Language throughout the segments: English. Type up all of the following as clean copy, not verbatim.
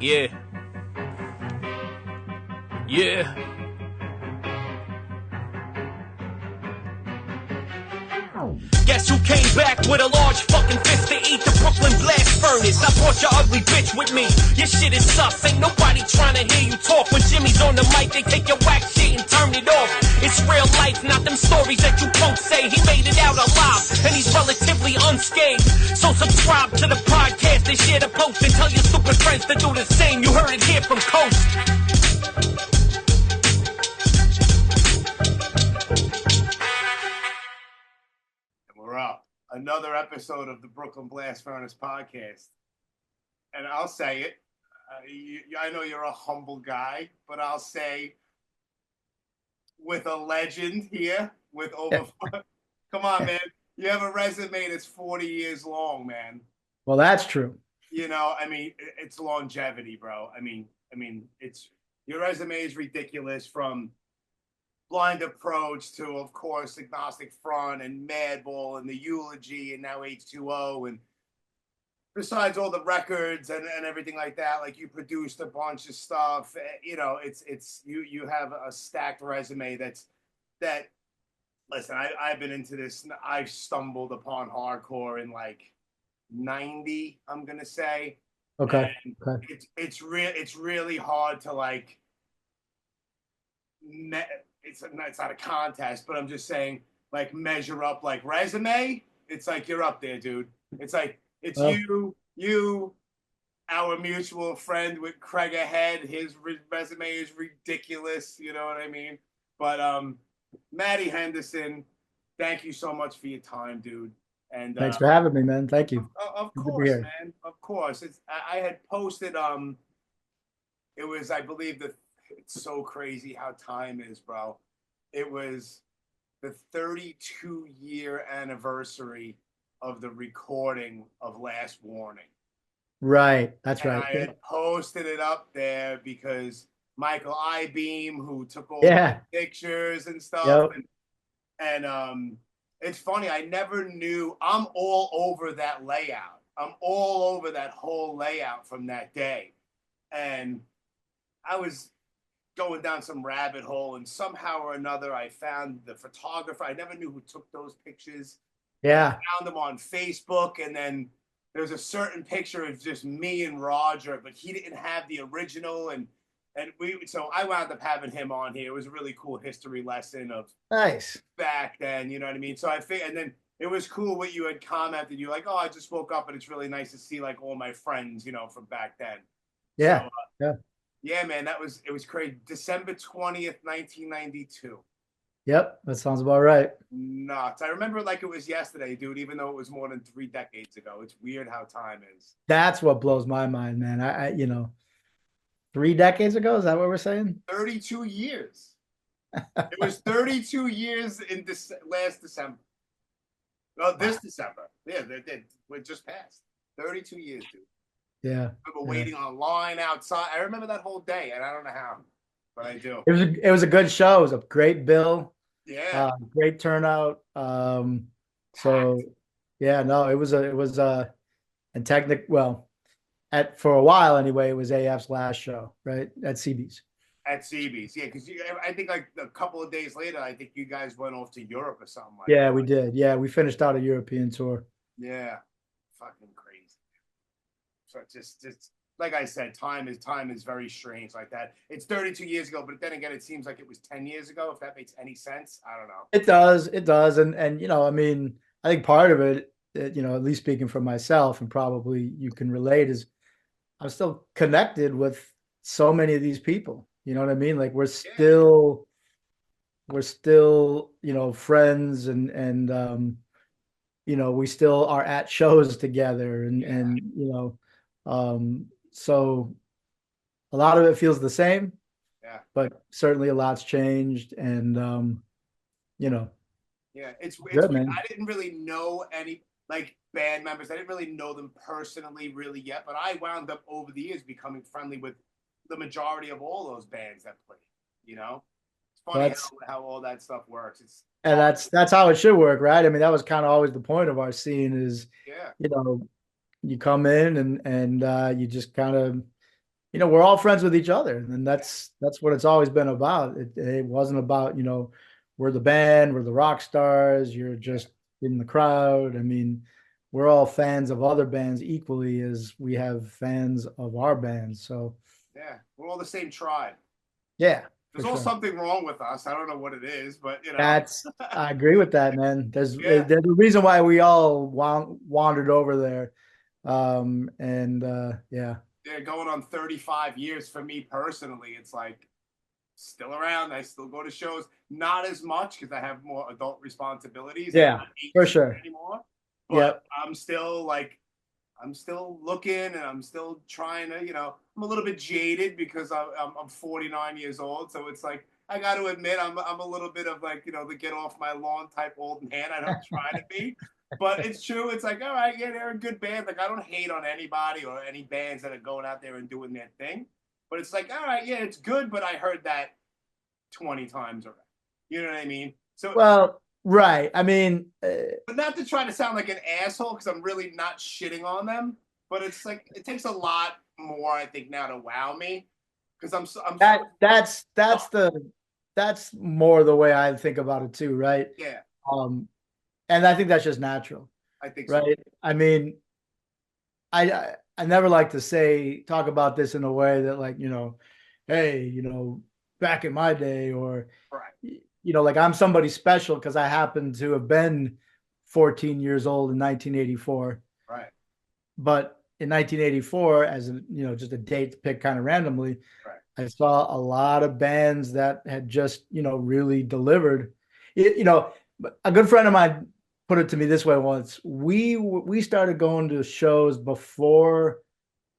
Yeah. Yeah. Guess who came back with a large fucking fist to eat the Brooklyn blast furnace? I brought your ugly bitch with me. Your shit is sus. Ain't nobody trying to hear you talk. When Jimmy's on the mic, they take your whack shit and turn it off. It's real life, not them stories that you punks say. He made it out alive, and he's relatively unscathed. So subscribe to the podcast and share the post and tell your stupid friends to do the same. You heard it here from Coast. We're up. Another episode of the Brooklyn Blast Furnace podcast. And I'll say it. I know you're a humble guy, but I'll say with a legend here, with over... Come on, man. You have a resume that's 40 years long, man. Well, that's true. You know, I mean, it's longevity, bro. I mean, it's... Your resume is ridiculous, from Blind Approach to, of course, Agnostic Front and Madball and the Eulogy and now H2O, and besides all the records and everything like that, like, you produced a bunch of stuff. You know, you have a stacked resume that. Listen, I've been into this. I've stumbled upon hardcore in like 90. I'm gonna say. Okay. It's really hard to like. It's not a contest, but I'm just saying, like, measure up like resume. It's like you're up there, dude. It's like it's you, our mutual friend with Craig Ahead. His resume is ridiculous. You know what I mean? But Matty Henderson, thank you so much for your time, dude. And thanks for having me, man. Thank you. Of course, man. Of course. I had posted. It was, I believe, it's so crazy how time is, bro. It was the 32-year anniversary of the recording of Last Warning. Right, that's right. I had posted it up there because Michael Ibeam, who took all the pictures and stuff, and it's funny. I never knew. I'm all over that layout. I'm all over that whole layout from that day, and I was going down some rabbit hole, and somehow or another I found the photographer. I never knew who took those pictures. Yeah. I found them on Facebook, and then there's a certain picture of just me and Roger, but he didn't have the original, and so I wound up having him on here. It was a really cool history lesson of back then, you know what I mean? So and then it was cool what you had commented. You're like, oh, I just woke up and it's really nice to see like all my friends, you know, from back then. Yeah. So, yeah, man, it was crazy. December 20th, 1992. Yep, that sounds about right. Nuts. I remember like it was yesterday, dude, even though it was more than 3 decades ago. It's weird how time is. That's what blows my mind, man. I 3 decades ago, is that what we're saying? 32 years. It was 32 years in last December. Well, this December. Yeah, it just passed. 32 years, dude. Yeah. I remember waiting on a line outside. I remember that whole day, and I don't know how, but I do. It was a good show. It was a great bill. Yeah. Great turnout. So yeah, no, it was and for a while anyway, it was AF's last show, right? At CB's. At CB's, yeah, because I think like a couple of days later, I think you guys went off to Europe or something like that. Yeah, we did. Yeah, we finished out a European tour. Yeah, fucking crazy. So just like I said, time is very strange like that. It's 32 years ago, but then again, it seems like it was 10 years ago. If that makes any sense, I don't know. It does, and you know, I mean, I think part of it, you know, at least speaking for myself, and probably you can relate, is I'm still connected with so many of these people. You know what I mean? Like we're still, you know, friends, and you know, we still are at shows together, and you know. So a lot of it feels the same, but certainly a lot's changed, and you know. Yeah, it's good, man. I didn't really know any like band members. I didn't really know them personally really yet, but I wound up over the years becoming friendly with the majority of all those bands that played, you know. It's funny how all that stuff works. And that's how it should work, right? I mean, that was kind of always the point of our scene is, you know, you come in and you just kind of we're all friends with each other, and that's what it's always been about. It wasn't about, we're the band, we're the rock stars, you're just in the crowd. I mean, we're all fans of other bands equally as we have fans of our bands. So Yeah, we're all the same tribe. yeah, for There's all sure. something wrong with us. I don't know what it is, but I agree with that, man. yeah, There's a reason why we all wandered over there. And yeah. yeah, going on 35 years for me personally. It's like still around. I still go to shows, not as much because I have more adult responsibilities. I'm Yeah, not for 18 sure. anymore, but Yep. I'm still looking and I'm still trying to, I'm a little bit jaded because I'm 49 years old. So it's like, I got to admit, I'm a little bit of like, the get off my lawn type old man. I don't try to be, but it's true. It's like, all right, yeah, they're a good band. Like, I don't hate on anybody or any bands that are going out there and doing their thing. But it's like, all right, yeah, it's good, but I heard that 20 times already. You know what I mean? So, Well, right. I mean, but not to try to sound like an asshole because I'm really not shitting on them. But it's like it takes a lot more, I think, now to wow me because I'm that's more the way I think about it too, right? yeah, Um, and I think that's just natural, I think so. right? I mean, I never like to talk about this in a way that like, hey, back in my day, or Right, like I'm somebody special because I happen to have been 14 years old in 1984. right, But in 1984, as a, just a date to pick kind of randomly, right. I saw a lot of bands that had just, really delivered. A good friend of mine put it to me this way once. We started going to shows before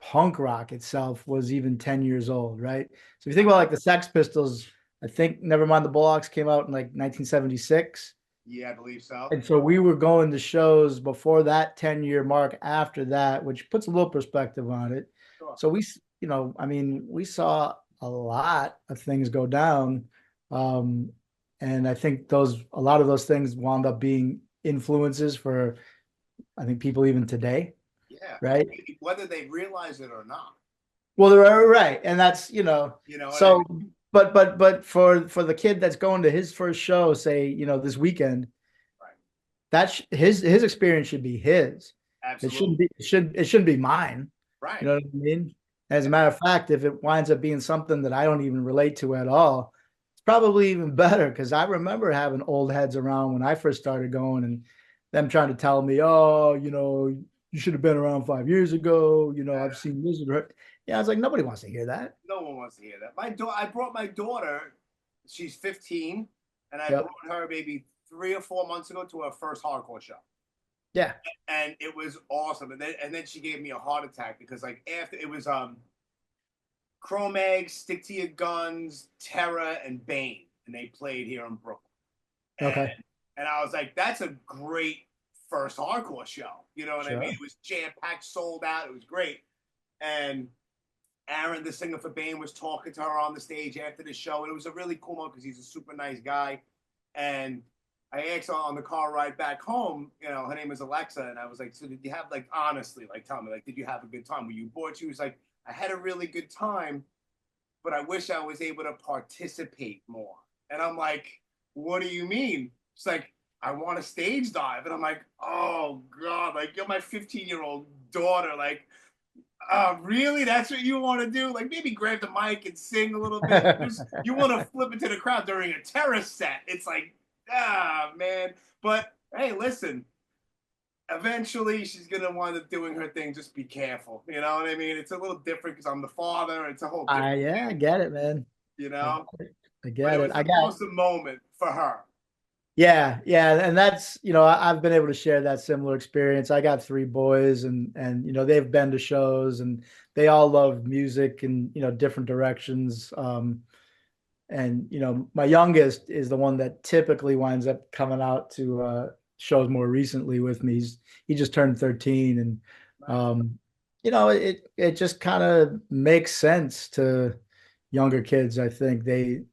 punk rock itself was even 10 years old, right? So if you think about like the Sex Pistols, I think Nevermind the Bollocks came out in like 1976. Yeah, I believe so. And so we were going to shows before that 10-year mark after that, which puts a little perspective on it. Sure. So I mean, we saw a lot of things go down. Um, and I think a lot of those things wound up being influences for, I think, people even today, Yeah, right? whether they realize it or not. Well, they're right. And that's, You know what I so, mean? but for the kid that's going to his first show, say, this weekend, Right. that's his experience should be his. Absolutely. It shouldn't be mine. Right. You know what I mean? As a matter of fact, if it winds up being something that I don't even relate to at all, it's probably even better because I remember having old heads around when I first started going and them trying to tell me, oh, you should have been around 5 years ago. I've seen this. Yeah, I was like, nobody wants to hear that. No one wants to hear that. I brought my daughter. She's 15, and I Yep. brought her maybe 3 or 4 months ago to her first hardcore show, Yeah. and it was awesome. And then she gave me a heart attack because like after it was Chrome Eggs, Stick to Your Guns, Terror, and Bane, and they played here in Brooklyn. Okay. And I was like, that's a great first hardcore show. You know what I Sure. mean? It was jam packed, sold out. It was great. And Aaron, the singer for Bane, was talking to her on the stage after the show, and it was a really cool moment because he's a super nice guy. And I asked her on the car ride back home, her name is Alexa, and I was like, so did you have, like, honestly, like, tell me, like, did you have a good time? Were you bored? She was like, I had a really good time, but I wish I was able to participate more. And I'm like, what do you mean? She's like, I want to stage dive. And I'm like, oh, God, like, you're my 15-year-old daughter. Like, really? That's what you want to do? Like maybe grab the mic and sing a little bit. You want to flip into the crowd during a terror set. It's like, man. But hey, listen. Eventually, she's gonna wind up doing her thing. Just be careful. You know what I mean? It's a little different because I'm the father. It's a whole different Yeah, I get it, man. you I know. get it. I But get it it. was an awesome moment for her. Yeah, and that's, I've been able to share that similar experience. I got three boys and they've been to shows and they all love music and different directions. And my youngest is the one that typically winds up coming out to shows more recently with me. He just turned 13 and it just kind of makes sense to younger kids. I think they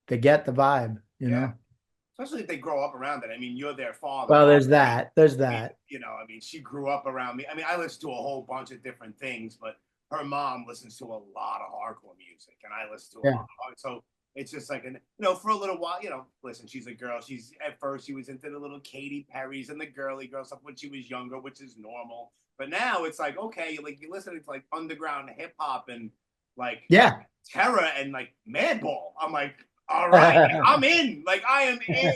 get the vibe, Yeah. Especially if they grow up around it. I mean, you're their father. Well, there's that. There's I mean, that. I mean, she grew up around me. I mean, I listened to a whole bunch of different things, but her mom listens to a lot of hardcore music, and I listen to a Yeah. lot of hard. So it's just like, for a little while, listen, she's a girl. At first she was into the little Katy Perry's and the girly girl stuff when she was younger, which is normal. But now it's like, okay, like you're listening to like underground hip hop and like Terror and like Madball. I'm like, all right, I'm in. Like I am in.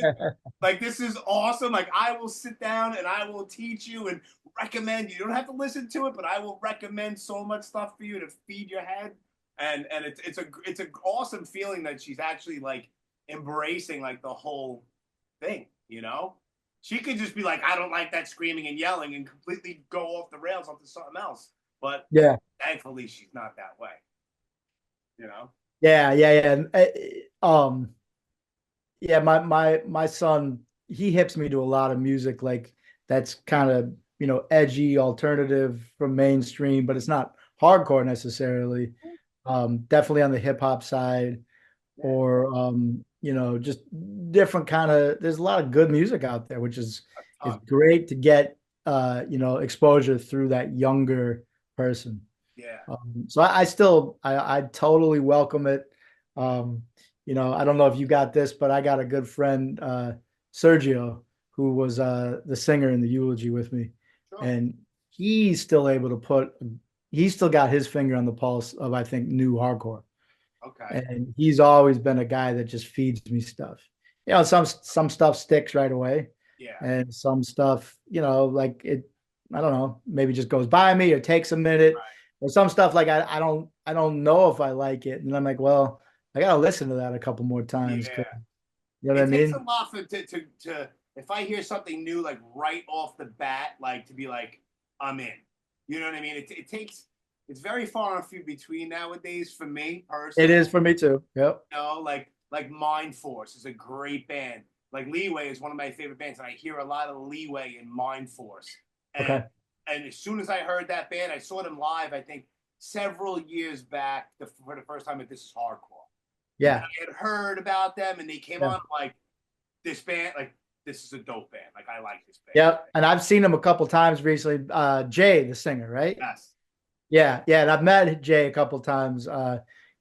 Like this is awesome. Like I will sit down and I will teach you and recommend. You don't have to listen to it, but I will recommend so much stuff for you to feed your head. And it's an awesome feeling that she's actually like embracing like the whole thing. She could just be like, I don't like that screaming and yelling and completely go off the rails onto something else. But thankfully she's not that way. My son, he hips me to a lot of music like that's kind of edgy alternative from mainstream, but it's not hardcore necessarily. Definitely on the hip hop side, or just different kind of. There's a lot of good music out there, which is great to get exposure through that younger person. So I totally welcome it. I don't know if you got this, but I got a good friend, Sergio, who was the singer in the Eulogy with me. And he's still able to he's still got his finger on the pulse of, I think, new hardcore. Okay. And he's always been a guy that just feeds me stuff. Some stuff sticks right away. Yeah. And some stuff, like it, I don't know, maybe just goes by me or takes a minute. Right. Or some stuff like I don't know if I like it. And I'm like, well, I gotta listen to that a couple more times. Yeah. You know what I mean? It takes a lot to if I hear something new, like right off the bat, like to be like, I'm in. You know what I mean? It's very far and few between nowadays for me personally. It is for me too. Yep. Like Mind Force is a great band. Like Leeway is one of my favorite bands, and I hear a lot of Leeway in Mind Force. And as soon as I heard that band, I saw them live, I think several years back for the first time at This Is Hardcore. Yeah. And I had heard about them and they came on like this band, like this is a dope band. Like I like this band. Yeah. And I've seen them a couple times recently. Jay, the singer, right? Yes. Yeah. Yeah. And I've met Jay a couple times.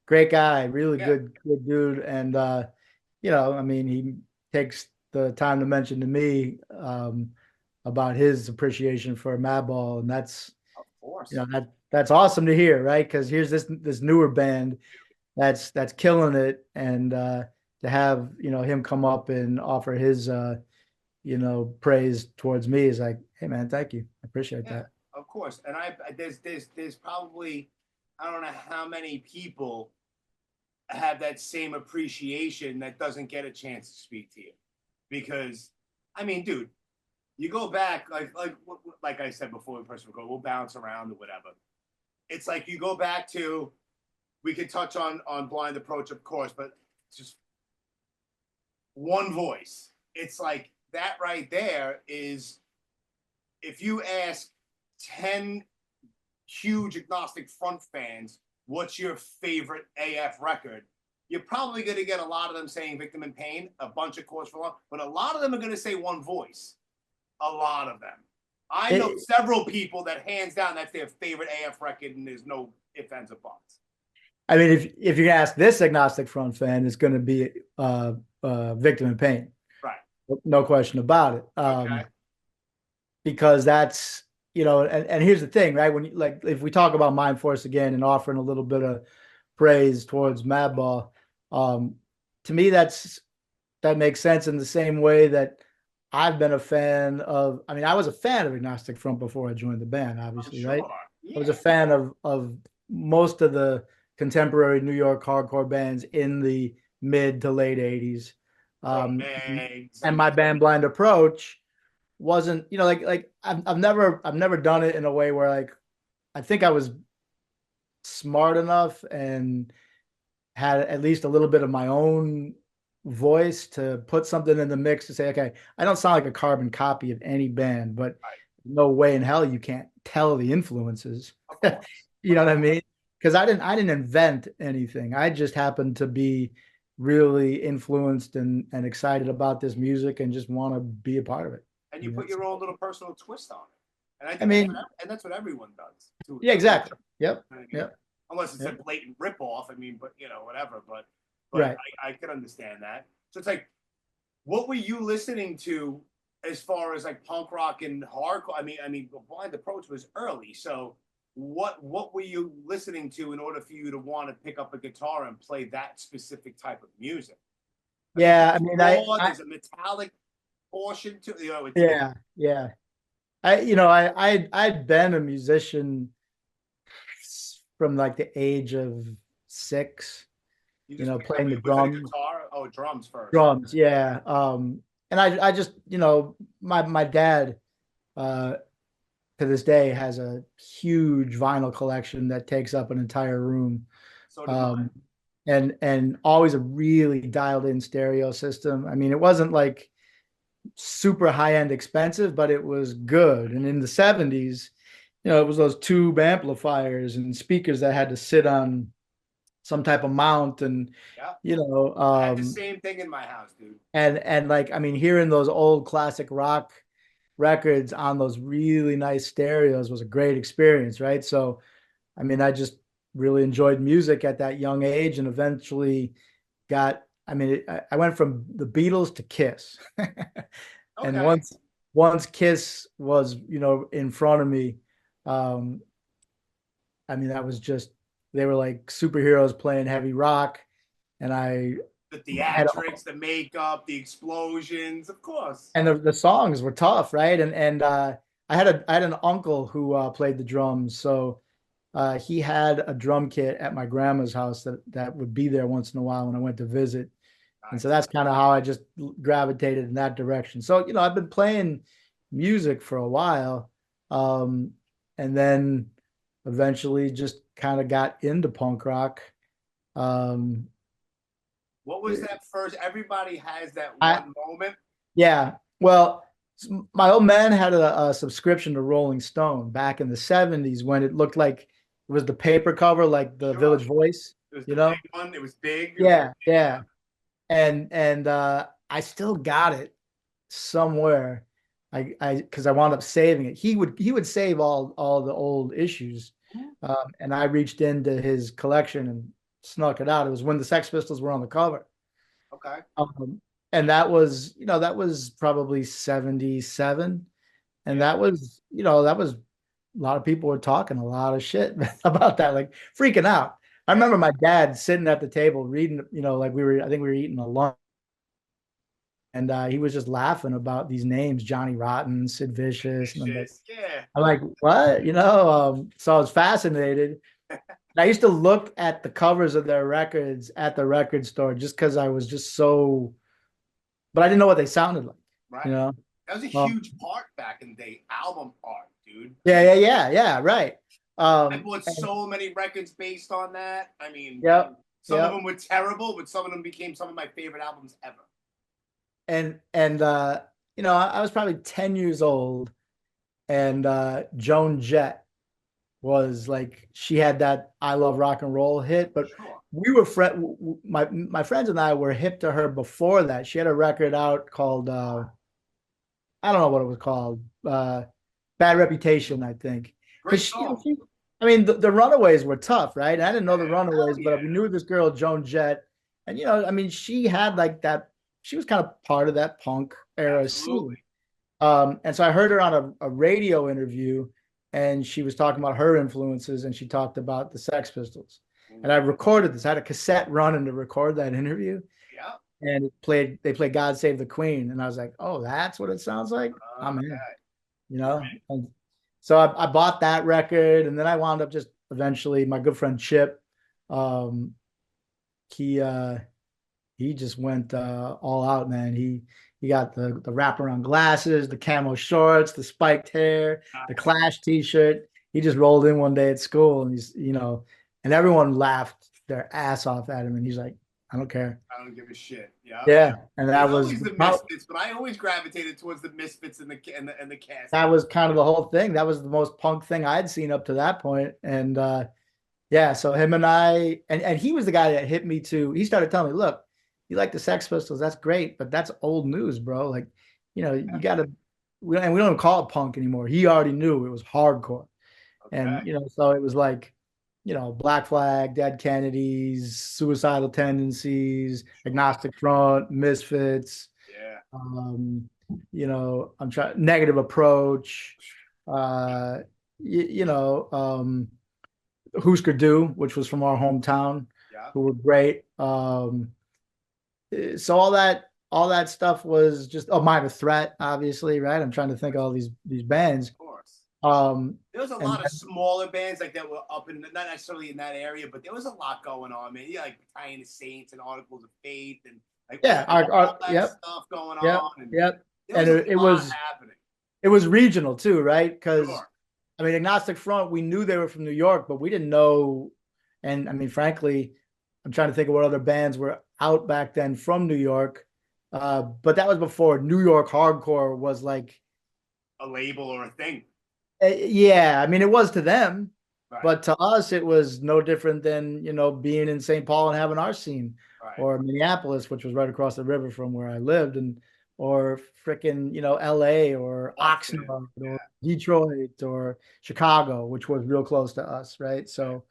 Great guy, really good dude. And I mean, he takes the time to mention to me about his appreciation for Madball, and that's, of course, that's awesome to hear, right? Because here's this newer band that's killing it, and to have him come up and offer his praise towards me is like, hey man, thank you, I appreciate that. Of course, and there's probably I don't know how many people have that same appreciation that doesn't get a chance to speak to you, because I mean, dude. You go back, like I said before, we'll bounce around or whatever. It's like you go back to, we could touch on Blind Approach, of course, but just one voice. It's like that right there is, if you ask 10 huge Agnostic Front fans, what's your favorite AF record? You're probably going to get a lot of them saying Victim in Pain, a bunch of Cause for Alarm, but a lot of them are going to say one voice. A lot of them. I know several people that hands down that's their favorite AF record, and there's no ifs, ands, or buts. I mean, if you ask this Agnostic Front fan, it's going to be Victim in Pain. Right. No question about it. Because that's, and here's the thing, right? When if we talk about Mind Force again and offering a little bit of praise towards Madball, to me, that makes sense in the same way that I've been a fan of, I mean, I was a fan of Agnostic Front before I joined the band, obviously, right? Yeah. I was a fan of most of the contemporary New York hardcore bands in the mid to late 80s. And my band Blind Approach wasn't, I've never done it in a way where like, I think I was smart enough and had at least a little bit of my own voice to put something in the mix to say, okay, I don't sound like a carbon copy of any band, but no way in hell you can't tell the influences. You know what I mean? Because I didn't invent anything. I just happened to be really influenced and excited about this music and just want to be a part of it. And you put your own little personal twist on it. And I think I mean, that's what everyone does. yeah, exactly. Yep. You know what I mean? Yep. Unless it's Yep. a blatant ripoff. I mean, but whatever. But Right. I could understand that. So it's like, what were you listening to as far as like punk rock and hardcore? I mean, Blind Approach was early. So what were you listening to in order for you to want to pick up a guitar and play that specific type of music? Yeah, I mean, there's a metallic portion to yeah. I'd been a musician from like the age of 6, playing the drums. Guitar? Oh, drums first. Drums, yeah. And I just, my dad, to this day has a huge vinyl collection that takes up an entire room. So did mine. And always a really dialed in stereo system. I mean, it wasn't like super high end expensive, but it was good. And in the 70s, it was those tube amplifiers and speakers that had to sit on some type of mount. And, I had the same thing in my house, dude. And like, I mean, hearing those old classic rock records on those really nice stereos was a great experience, right? So, I mean, I just really enjoyed music at that young age, and eventually I went from the Beatles to Kiss. And once Kiss was, in front of me, I mean, that was just, they were like superheroes playing heavy rock. And the theatrics, the makeup, the explosions, of course. And the songs were tough, right? And I had an uncle who played the drums. So he had a drum kit at my grandma's house that would be there once in a while when I went to visit. Nice. And so that's kind of how I just gravitated in that direction. So, I've been playing music for a while. And then eventually just kind of got into punk rock. What was that first? Everybody has that one moment. Yeah. Well, my old man had a subscription to Rolling Stone back in the 70s when it looked like it was the paper cover, like the Village Voice. It was the big one. It was big. Yeah. And I still got it somewhere. Because I wound up saving it. He would save all the old issues, and I reached into his collection and snuck it out. It was when the Sex Pistols were on the cover. Okay. And that was probably 77, and that was a lot of people were talking a lot of shit about that, like freaking out. I remember my dad sitting at the table reading, like I think we were eating a lunch. And he was just laughing about these names, Johnny Rotten, Sid Vicious. And I'm like, what? So I was fascinated. I used to look at the covers of their records at the record store just because I was just so, but I didn't know what they sounded like. Right. That was a huge part back in the day, album art, dude. Yeah, right. I bought so many records based on that. I mean, some of them were terrible, but some of them became some of my favorite albums ever. And I was probably 10 years old, and Joan Jett was like, she had that I Love Rock and Roll hit, but we were my friends and I were hip to her before that. She had a record out called I don't know what it was called, Bad Reputation, I think. Great song. I mean, the Runaways were tough, right? And I didn't know the Runaways, but we knew this girl Joan Jett, and I mean, she had like that. She was kind of part of that punk era scene. And so I heard her on a radio interview, and she was talking about her influences, and she talked about the Sex Pistols. And I recorded this. I had a cassette running to record that interview. Yeah. And they played God Save the Queen. And I was like, oh, that's what it sounds like? I'm in. And so I bought that record, and then I wound up just eventually, my good friend Chip, he just went all out, man. He got the wraparound glasses, the camo shorts, the spiked hair, the Clash t-shirt. He just rolled in one day at school, and and everyone laughed their ass off at him. And he's like, I don't care. I don't give a shit. Yeah. And that was always the Misfits, but I always gravitated towards the Misfits and the cast. That was kind of the whole thing. That was the most punk thing I'd seen up to that point. And so him and I, and he was the guy that hit me too. He started telling me, look, you like the Sex Pistols, that's great, but that's old news, bro. Like, you we don't call it punk anymore. He already knew it was hardcore. Okay. And, so it was like, Black Flag, Dead Kennedys, Suicidal Tendencies, Agnostic Front, Misfits, Yeah. I'm trying Negative Approach, uh, Husker Du, which was from our hometown, Yeah. who were great. So all that stuff was just Minor Threat, obviously, right? I'm trying to think of all these bands. Of course. Um, There was a and lot of smaller bands like that were up in, not necessarily in that area, but there was a lot going on, man. Yeah, like Battalion of Saints and Articles of Faith and like yeah, all that yep, stuff going yep, on. And yep. there And was it a lot was happening. it was regional too, right? Because Sure. I mean, Agnostic Front, we knew they were from New York, but we didn't know. And I mean, frankly, I'm trying to think of what other bands were out back then from New York. But that was before New York hardcore was like, A label or a thing. yeah, I mean, it was to them, Right. but to us, it was no different than, being in St. Paul and having our scene, Right. or Minneapolis, which was right across the river from where I lived, or freaking, LA or Austin, Oxnard yeah. or Detroit or Chicago, which was real close to us, right? So,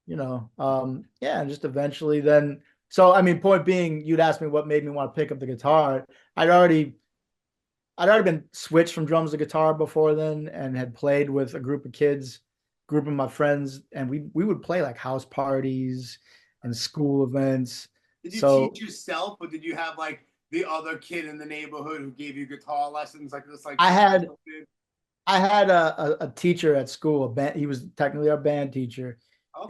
yeah, and just eventually then. So, I mean, point being, you'd ask me what made me want to pick up the guitar. I'd already been switched from drums to guitar before then, and had played with a group of kids, group of my friends, and we would play like house parties and school events. Did you So teach yourself, or did you have like the other kid in the neighborhood who gave you guitar lessons like this? Like I had did? I had a teacher at school. He was technically our band teacher,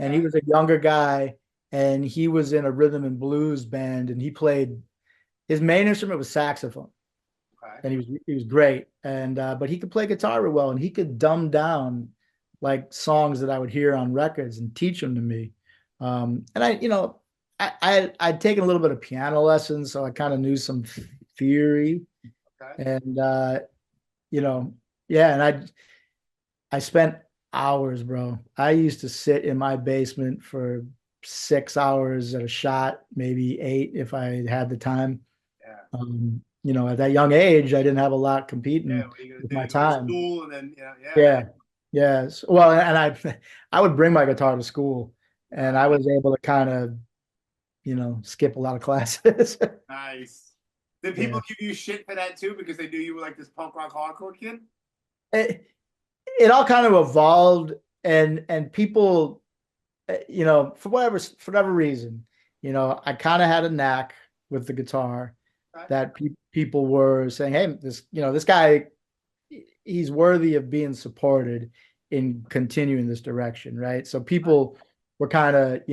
and he Okay. was a younger guy, and he was in a rhythm and blues band, and he played. His main instrument was saxophone, Okay. and he was great. And but he could play guitar real well, and he could dumb down like songs that I would hear on records and teach them to me. And I'd taken a little bit of piano lessons, so I kind of knew some theory. Okay. And you know, yeah, and I spent hours, bro. I used to sit in my basement for 6 hours at a shot, maybe 8 if I had the time. Yeah. At that young age, I didn't have a lot Yeah. competing What are you gonna with do? my You go to time. school and then yeah. Yeah. Yes. Well, and I would bring my guitar to school, and I was able to kind of, skip a lot of classes. Nice. Did Yeah. people give you shit for that too because they knew you were like this punk rock hardcore kid? It all kind of evolved, and people, for whatever reason, I kind of had a knack with the guitar Okay. that people were saying, hey, this guy, he's worthy of being supported in continuing this direction, right? So people were kind of,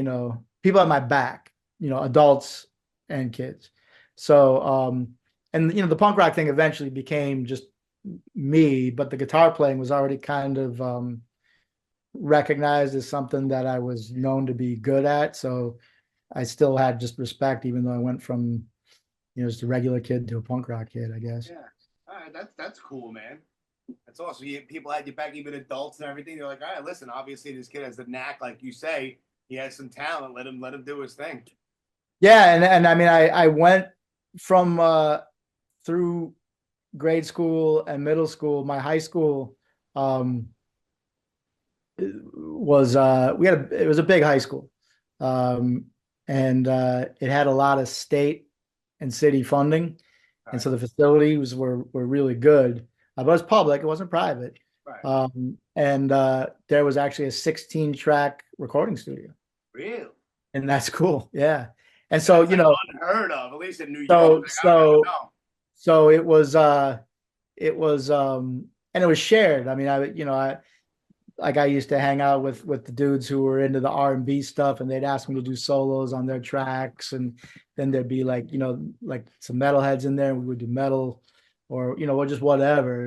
people at my back, adults and kids. So, and the punk rock thing eventually became just me, but the guitar playing was already kind of recognized as something that I was known to be good at. So I still had just respect, even though I went from, just a regular kid to a punk rock kid, I guess. Yeah. All right. That's cool, man. That's awesome. People had you back, even adults and everything. They're like, all right, listen. Obviously, this kid has a knack, like you say. He has some talent. Let him do his thing. Yeah, and I mean, I went from through grade school and middle school. My high school was it was a big high school, and it had a lot of state and city funding, and so the facilities were really good. But it was public; it wasn't private. Right. And there was actually a 16-track recording studio, Really? and that's cool. Yeah, and so That's like unheard of, at least in New York. So it was and it was shared. I mean, I used to hang out with the dudes who were into the R&B stuff, and they'd ask me to do solos on their tracks, and then there'd be like some metalheads in there, and we would do metal, or or just whatever.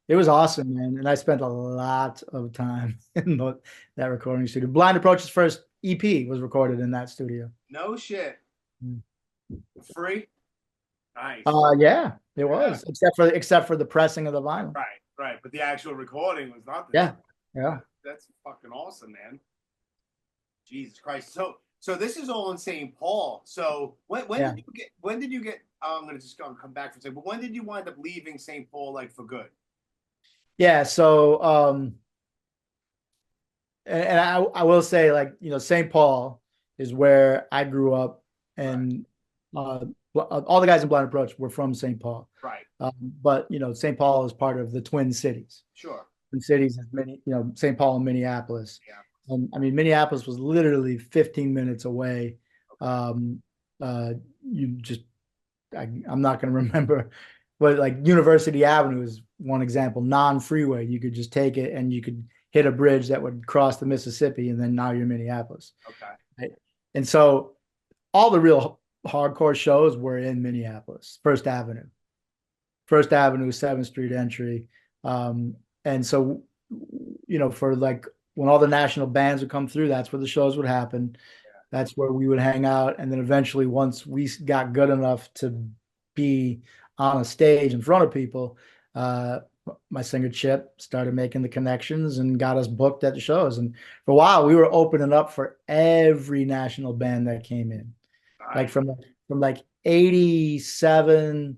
It was awesome, man, and I spent a lot of time in that recording studio. Blind Approach's first EP was recorded in that studio. No shit. Free? Nice. Yeah, it was, except for the pressing of the vinyl. Right. But the actual recording was not. Yeah. That's fucking awesome, man. Jesus Christ. So this is all in St. Paul. So when did you get I'm gonna just come back for a second. But when did you wind up leaving St. Paul, like, for good? Yeah, so and I will say, like, St. Paul is where I grew up, and all the guys in Blind Approach were from St. Paul. Right. But St. Paul is part of the Twin Cities. Sure. Twin Cities is St. Paul and Minneapolis. Yeah. And I mean, Minneapolis was literally 15 minutes away. You just, I'm not going to remember, but like University Avenue is one example, non-freeway. You could just take it and you could hit a bridge that would cross the Mississippi, and then now you're in Minneapolis. Okay. Right? And so all the real hardcore shows were in Minneapolis, First Avenue, 7th Street entry. And so, for like when all the national bands would come through, that's where the shows would happen. Yeah. That's where we would hang out. And then eventually, once we got good enough to be on a stage in front of people, my singer Chip started making the connections and got us booked at the shows. And for a while, we were opening up for every national band that came in. Nice. Like from like 87,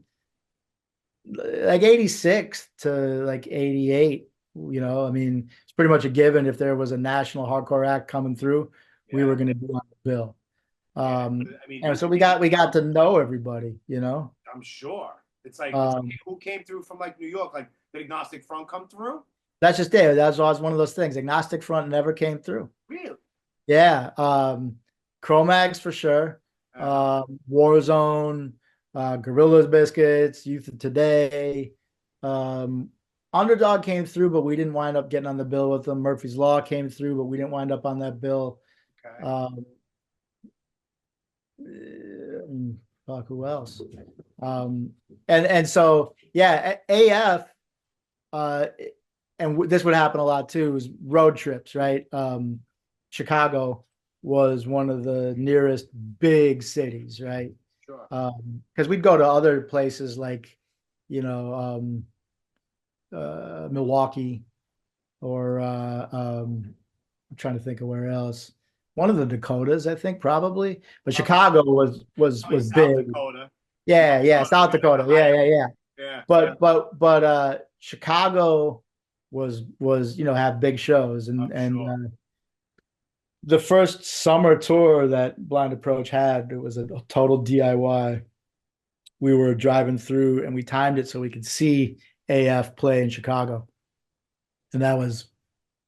like 86 to like 88. I mean, it's pretty much a given. If there was a national hardcore act coming through, we were going to be on the bill. I mean, and so we got to know everybody. I'm sure. It's like who came through from like New York? Like, did Agnostic Front come through? That's just it. That was one of those things. Agnostic Front never came through. Really? Yeah. Cro-Mags for sure. Warzone, Gorillaz Biscuits, Youth of Today. Underdog came through, but we didn't wind up getting on the bill with them. Murphy's Law came through, but we didn't wind up on that bill. Okay. Fuck, who else? And so, yeah, AF, and this would happen a lot too, is road trips, right? Chicago was one of the nearest big cities, right? Sure. Because we'd go to other places like, Milwaukee, or I'm trying to think of where else. One of the Dakotas, I think, probably. But Chicago was South big. Dakota. Yeah, South Dakota. Yeah. Yeah. But Chicago was have big shows, and sure. The first summer tour that Blind Approach had, it was a total DIY. We were driving through and we timed it so we could see AF play in Chicago. And that was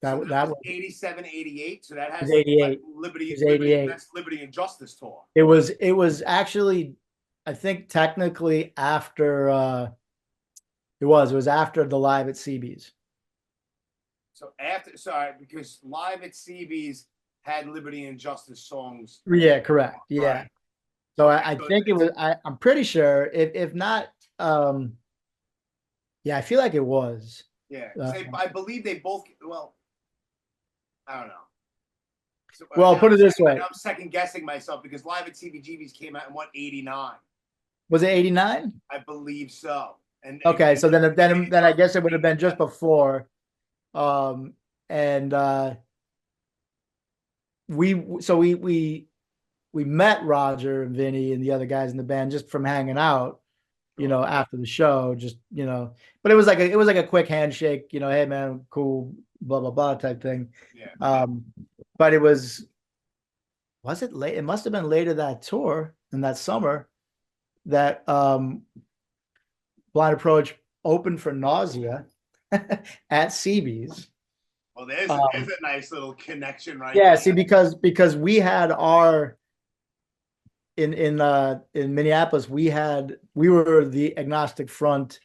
87, 88. So that has 88. Like Liberty, 88. That's Liberty and Justice tour. It was actually, I think technically after it was after the Live at CB's. So because Live at CB's had Liberty and Justice songs. Yeah, correct. Yeah. Right. So I think it was, I'm pretty sure, if not, yeah, I feel like it was. Yeah. I believe they both, I don't know. So, well, put it this way. I'm second guessing myself because Live at CBGB's came out in 89? Was it 89? I believe so. Okay, so then I guess it would have been just before. We met Roger and Vinny and the other guys in the band just from hanging out, after the show, just, but it was like a quick handshake, hey man, cool, blah, blah, blah type thing. Yeah. But it was it late? It must've been later that tour in that summer that, Blind Approach opened for Nausea at CB's. Well, there's a nice little connection, right? Yeah, see, because we had our in Minneapolis, we were the Agnostic Front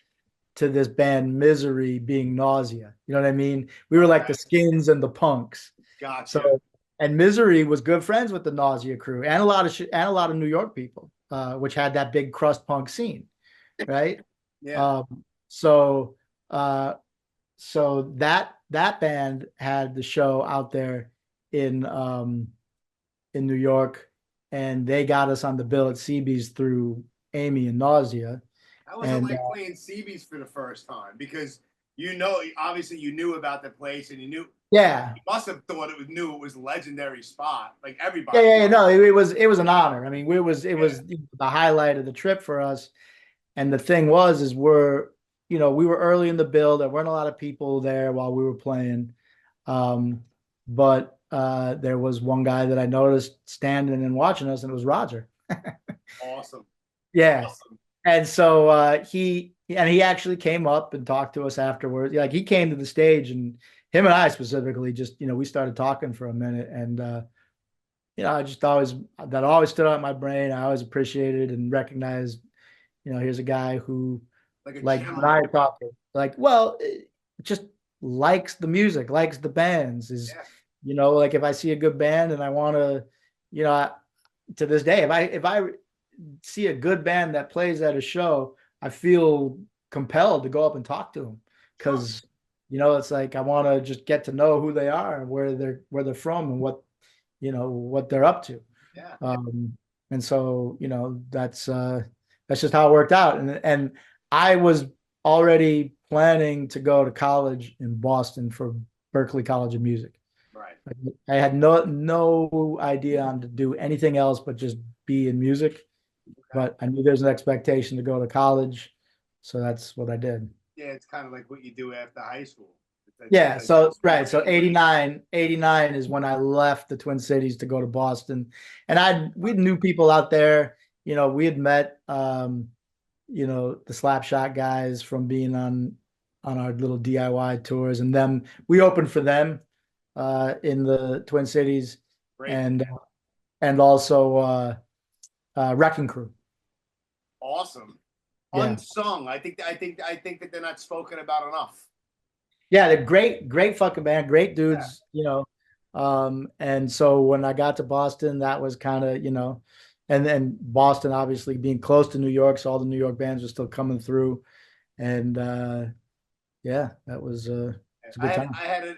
to this band Misery being Nausea. You know what I mean? We were like the Skins and the Punks. Gotcha. So, and Misery was good friends with the Nausea crew and a lot of New York people, which had that big crust punk scene, right? Yeah. So that band had the show out there in New York, and they got us on the bill at CB's through Amy and Nausea. How was it like playing CB's for the first time? Because obviously you knew about the place, and you Yeah. must have thought it was a legendary spot. Like Yeah, everybody. yeah, no, it was an honor. I mean, it was the highlight of the trip for us. And the thing is we were early in the build. There weren't a lot of people there while we were playing. But there was one guy that I noticed standing and watching us, and it was Roger. Awesome. Yeah. Awesome. And so he actually came up and talked to us afterwards. Like he came to the stage, and him and I specifically just, we started talking for a minute, and I just always stood out in my brain. I always appreciated and recognized, here's a guy who, like when I talk, like, well, just likes the music, likes the bands. Like if I see a good band and I want to, to this day, if I see a good band that plays at a show, I feel compelled to go up and talk to them because, it's like I want to just get to know who they are and where they're from and what they're up to. Yeah. And so, that's just how it worked out. And I was already planning to go to college in Boston for Berklee College of Music. Right. I had no idea on to do anything else but just be in music. Okay. But I knew there's an expectation to go to college, so that's what I did. Yeah, it's kind of like what you do after high school. Yeah, so 89 is when I left the Twin Cities to go to Boston. And we knew people out there. We had met the Slapshot guys from being on our little DIY tours, and we opened for them in the Twin Cities. Great. And also Wrecking Crew. Awesome. Yeah. Unsung. I think that they're not spoken about enough. Yeah, they're great fucking band, great dudes, yeah. And so when I got to Boston, that was kind of, and then Boston obviously being close to New York, so all the New York bands were still coming through. And that was a good time.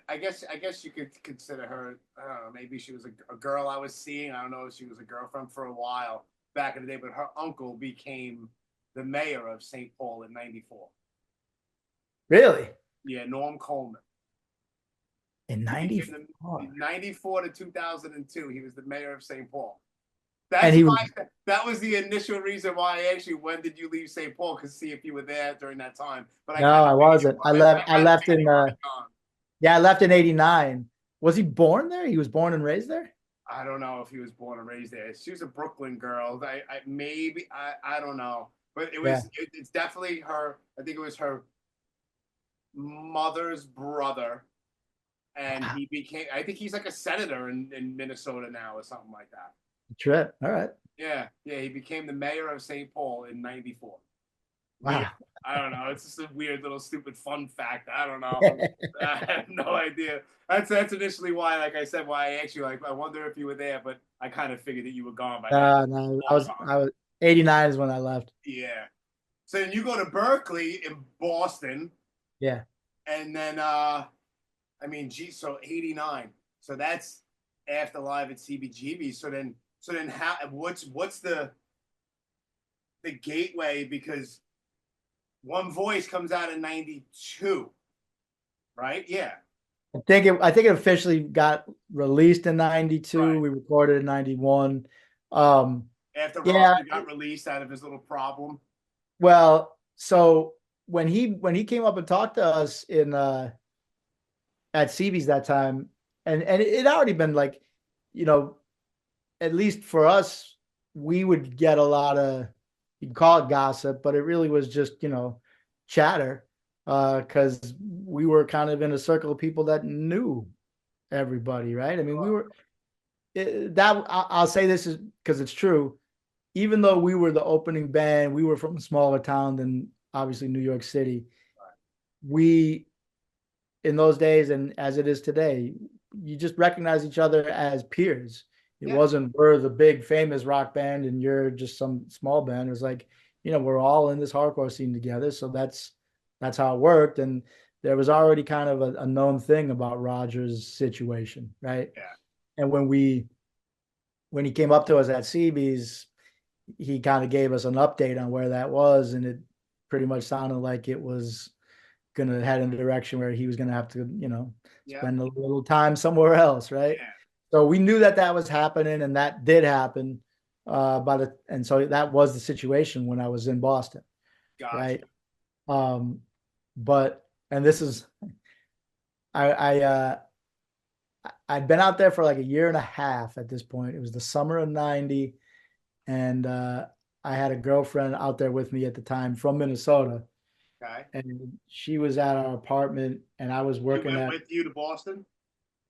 I guess you could consider her, I don't know, maybe she was a girl I was seeing. I don't know if she was a girlfriend for a while back in the day, but her uncle became the mayor of St. Paul in '94. Really? Yeah, Norm Coleman. In 94? 94 to 2002, he was the mayor of St. Paul. That was the initial reason why I actually, when did you leave St. Paul? Because see if you were there during that time. But I wasn't. I left in 89. Was he born there? He was born and raised there? I don't know if he was born and raised there. She was a Brooklyn girl. I don't know. But it's definitely her. I think it was her mother's brother, and he became, I think he's like a senator in Minnesota now or something like that. Trip. All right. Yeah, he became the mayor of St. Paul in '94. Wow. I don't know. It's just a weird little stupid fun fact. I don't know. I have no idea. That's initially why, like I said, why I actually I wonder if you were there, but I kind of figured that you were gone by then. No, I was 89 is when I left. Yeah. So then you go to Berklee in Boston. Yeah. And then, so 89. So that's after live at CBGB. So then what's the gateway? Because One Voice comes out in 92, right? Yeah. I think it officially got released in 92. Right. We recorded in 91. After Roger got released out of his little problem. Well, so when he came up and talked to us in at CB's that time, and it already been like, at least for us, we would get a lot of, you can call it gossip, but it really was just, chatter, because we were kind of in a circle of people that knew everybody, right? I mean, I'll say this is because it's true. Even though we were the opening band, we were from a smaller town than obviously New York City. We, in those days, and as it is today, you just recognize each other as peers. It wasn't, we're the big famous rock band and you're just some small band. It was like, we're all in this hardcore scene together. So that's how it worked. And there was already kind of a known thing about Roger's situation, right? Yeah. And when he came up to us at CB's, he kind of gave us an update on where that was, and it pretty much sounded like it was, gonna head in a direction where he was gonna have to, spend a little time somewhere else, right? Yeah. So we knew that that was happening, and that did happen. And so that was the situation when I was in Boston, Gotcha. right? But and this is, I'd been out there for like a year and a half at this point. It was the summer of '90, and I had a girlfriend out there with me at the time from Minnesota. Okay. And she was at our apartment, and I was working She went at. with you to Boston?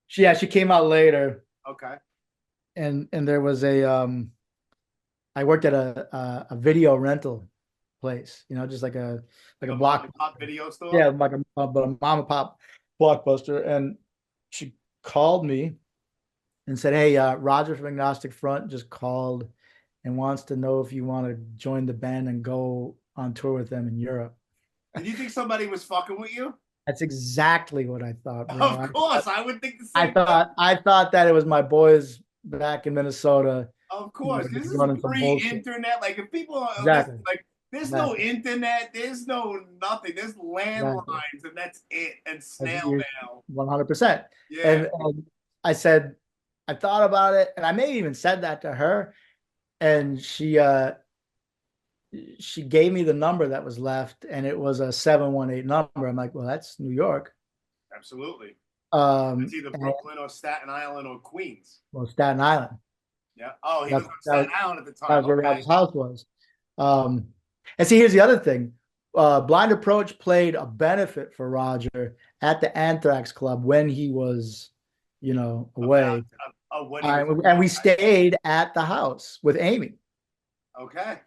She came out later, Okay. and there was I worked at a video rental place, just like a mom and pop video store? yeah, like but a mom and pop Blockbuster. And she called me and said, "Hey, Roger from Agnostic Front just called and wants to know if you want to join the band and go on tour with them in Europe." Did you think somebody was fucking with you? That's exactly what I thought, bro. Of course, I would think the same thing. I thought that it was my boys back in Minnesota. Of course, this is running some bullshit. pre-internet. Like if people are Exactly. like, there's no internet, there's no nothing. There's landlines, and that's it, and snail mail. 100%. Yeah. And I said, I thought about it, and I may have even said that to her, and she gave me the number that was left, and it was a 718 number. I'm like, well, that's New York. Absolutely. It's either Brooklyn or Staten Island or Queens. Well, Staten Island. Yeah. Oh, he was on Staten Island at the time. That's where Roger's house was. And see, here's the other thing. Blind Approach played a benefit for Roger at the Anthrax Club when he was, away. And we stayed at the house with Amy. Okay.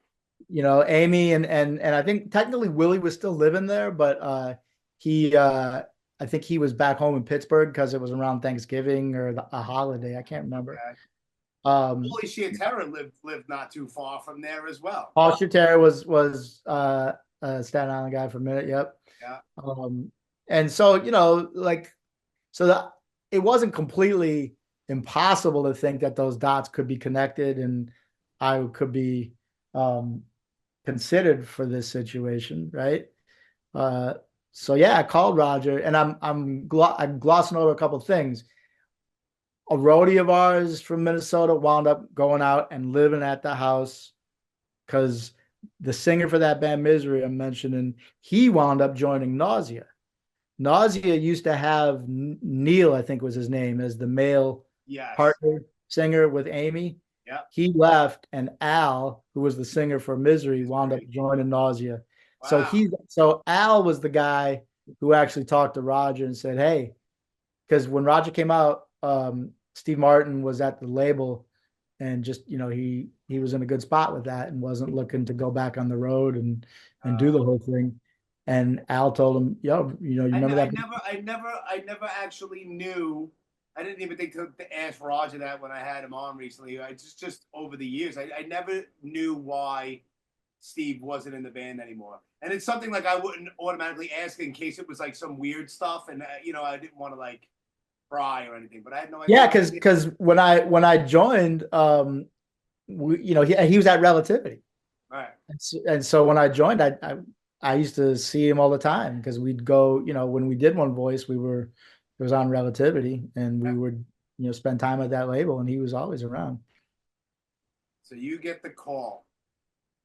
Amy and I think technically Willie was still living there, but I think he was back home in Pittsburgh because it was around Thanksgiving or a holiday. I can't remember. Okay. Paulie Chiatera lived not too far from there as well. Paul Chiatera was a Staten Island guy for a minute. Yep. Yeah. And so so that it wasn't completely impossible to think that those dots could be connected, and I could be considered for this situation, right? So yeah, I called Roger, and I'm glossing over a couple of things. A roadie of ours from Minnesota wound up going out and living at the house because the singer for that band, Misery, I'm mentioning, he wound up joining Nausea. Nausea used to have Neil, I think was his name, as the male partner singer with Amy. Yeah. He left, and Al, who was the singer for Misery, wound up joining Nausea. Wow. So Al was the guy who actually talked to Roger and said, "Hey," because when Roger came out, Steve Martin was at the label, and just he was in a good spot with that and wasn't looking to go back on the road and do the whole thing. And Al told him, "Yo, you remember that?" I never actually knew. I didn't even think to ask Roger that when I had him on recently. I just over the years, I never knew why Steve wasn't in the band anymore. And it's something like I wouldn't automatically ask in case it was like some weird stuff, and I didn't want to like pry or anything. But I had no idea. Yeah, because when I joined, he was at Relativity, right? And so when I joined, I used to see him all the time because we'd go, when we did One Voice, it was on Relativity, and we would, spend time at that label, and he was always around. So you get the call.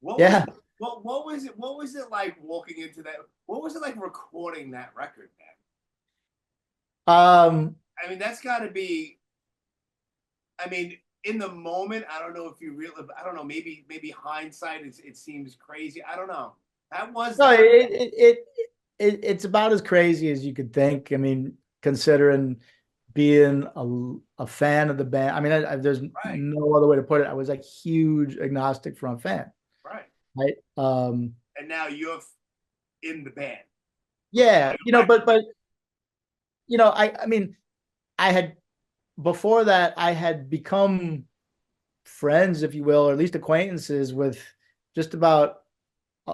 What was it? What was it like walking into that? What was it like recording that record, man? I mean, that's got to be. I mean, in the moment, I don't know if you really. I don't know. Maybe hindsight, it seems crazy. I don't know. That was. No, it's about as crazy as you could think. I mean, considering being a fan of the band. I mean, there's no other way to put it. I was a huge Agnostic Front fan. Right. And now you're in the band. Yeah, but I mean, I had before that I had become friends, if you will, or at least acquaintances with just about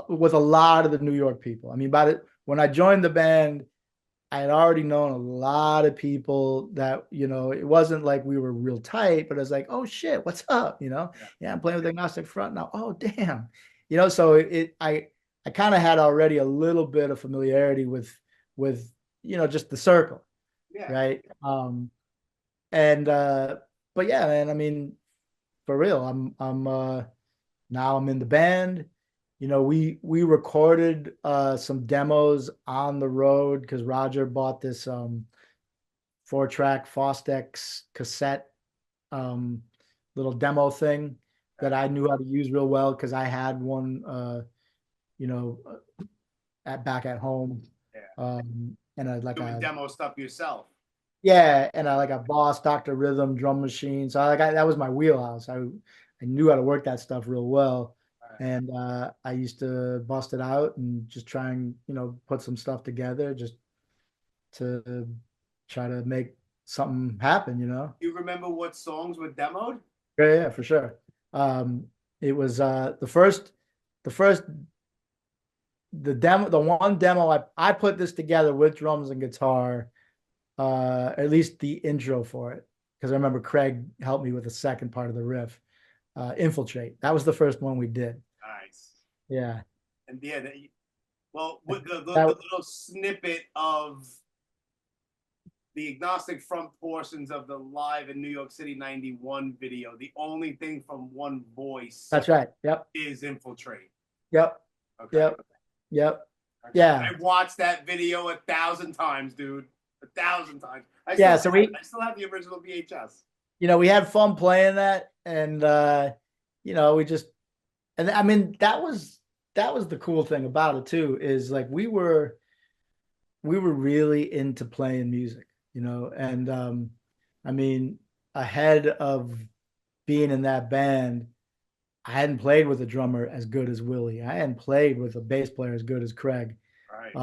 with a lot of the New York people. I mean, when I joined the band, I had already known a lot of people that, it wasn't like we were real tight, but I was like, oh shit, what's up? Yeah, I'm playing with Agnostic Front now. Oh, damn. So I kind of had already a little bit of familiarity with with, just the circle. Yeah. Right. But yeah, man, I mean, for real, now I'm in the band. We recorded some demos on the road because Roger bought this 4-track Fostex cassette little demo thing that I knew how to use real well because I had one you know back at home. Yeah. And I doing demo stuff yourself. Yeah, and I like a Boss Dr. Rhythm drum machine. So that was my wheelhouse. I knew how to work that stuff real well. Right. And I used to bust it out and just try and, put some stuff together just to try to make something happen, You remember what songs were demoed? Yeah, for sure. It was the one demo I put this together with drums and guitar, at least the intro for it, because I remember Craig helped me with the second part of the riff. Infiltrate. That was the first one we did. Nice. Yeah. And yeah, with the little snippet of the Agnostic Front portions of the live in New York City '91 video, the only thing from one voice. That's right. Yep. Is Infiltrate. Yep. Okay. Yep. Okay. Yeah. I watched that video 1,000 times, dude. 1,000 times. I still have the original VHS. We had fun playing that, and we just, and I mean that was the cool thing about it too, is like we were really into playing music, and I mean, ahead of being in that band, I hadn't played with a drummer as good as Willie. I hadn't played with a bass player as good as Craig. Right.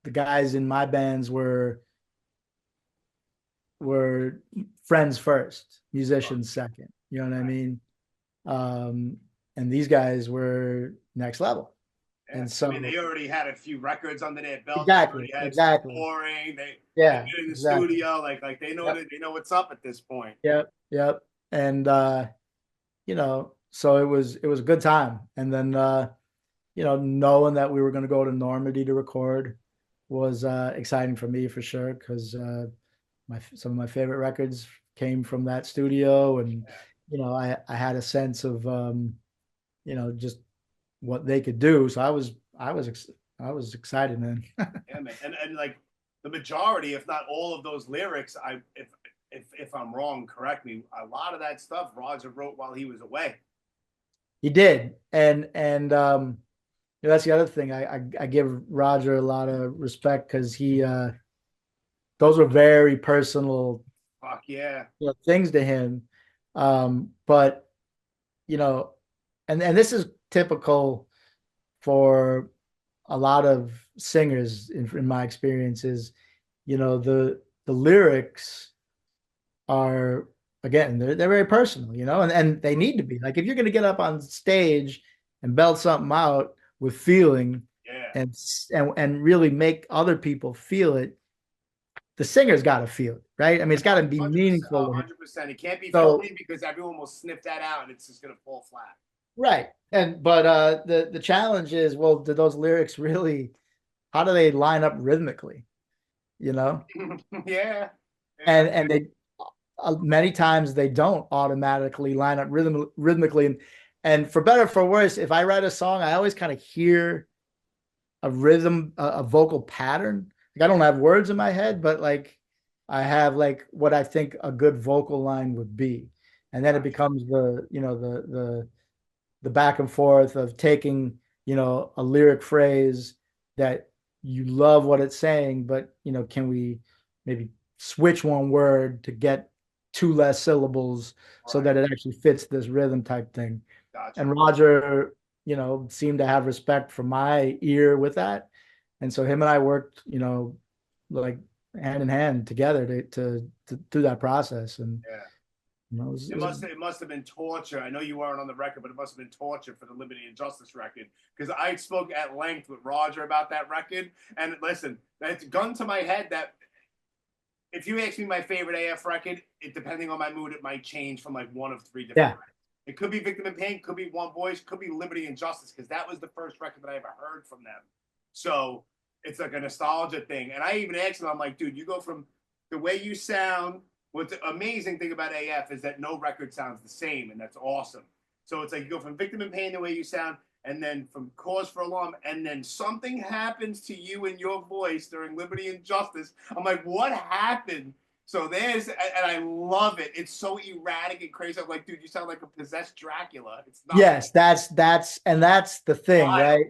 The guys in my bands were friends first, musicians second. You know what I mean? And these guys were next level. Yeah. And so they already had a few records under their belt. Exactly. Touring. They in the studio. Like they know they know what's up at this point. Yep. And so it was a good time. And then knowing that we were going to go to Normandy to record was exciting for me for sure, because some of my favorite records came from that studio, and I had a sense of just what they could do. So I was excited, man. Yeah, man, and like the majority, if not all of those lyrics, if I'm wrong, correct me. A lot of that stuff Roger wrote while he was away. He did, and that's the other thing. I give Roger a lot of respect because he those were very personal. Fuck yeah. Things to him. But and this is typical for a lot of singers in my experiences. The lyrics are, again, they're very personal, and they need to be. Like, if you're going to get up on stage and belt something out with feeling, and really make other people feel it, the singer's got to feel it, right? I mean, it's got to be 100%, meaningful. 100%. It can't be filthy, because everyone will sniff that out and it's just going to fall flat. Right. But the challenge is, well, do those lyrics really, how do they line up rhythmically? Yeah. And they many times they don't automatically line up rhythmically. And for better or for worse, if I write a song, I always kind of hear a rhythm, a vocal pattern. Like, I don't have words in my head, but like I have like what I think a good vocal line would be. And then it becomes the back and forth of taking, a lyric phrase that you love what it's saying, but can we maybe switch one word to get 2 less syllables so that it actually fits this rhythm type thing. Gotcha. And Roger, seemed to have respect for my ear with that. And so him and I worked, like hand in hand together to do that process. And it must have been torture. I know you weren't on the record, but it must have been torture for the Liberty and Justice record, because I spoke at length with Roger about that record. And listen, it's gun to my head that if you ask me my favorite AF record, depending on my mood, it might change from like one of 3 different records. It could be Victim in Pain, could be One Voice, could be Liberty and Justice, because that was the first record that I ever heard from them. So it's like a nostalgia thing. And I even asked him, I'm like, dude, you go from the way you sound. What's the amazing thing about AF is that no record sounds the same, and that's awesome. So it's like you go from Victim in Pain, the way you sound, and then from Cause for Alarm, and then something happens to you in your voice during Liberty and Justice. I'm like, what happened? So there's, and I love it. It's so erratic and crazy. I'm like, dude, you sound like a possessed Dracula. It's not. Yes, that's the thing, wild. right?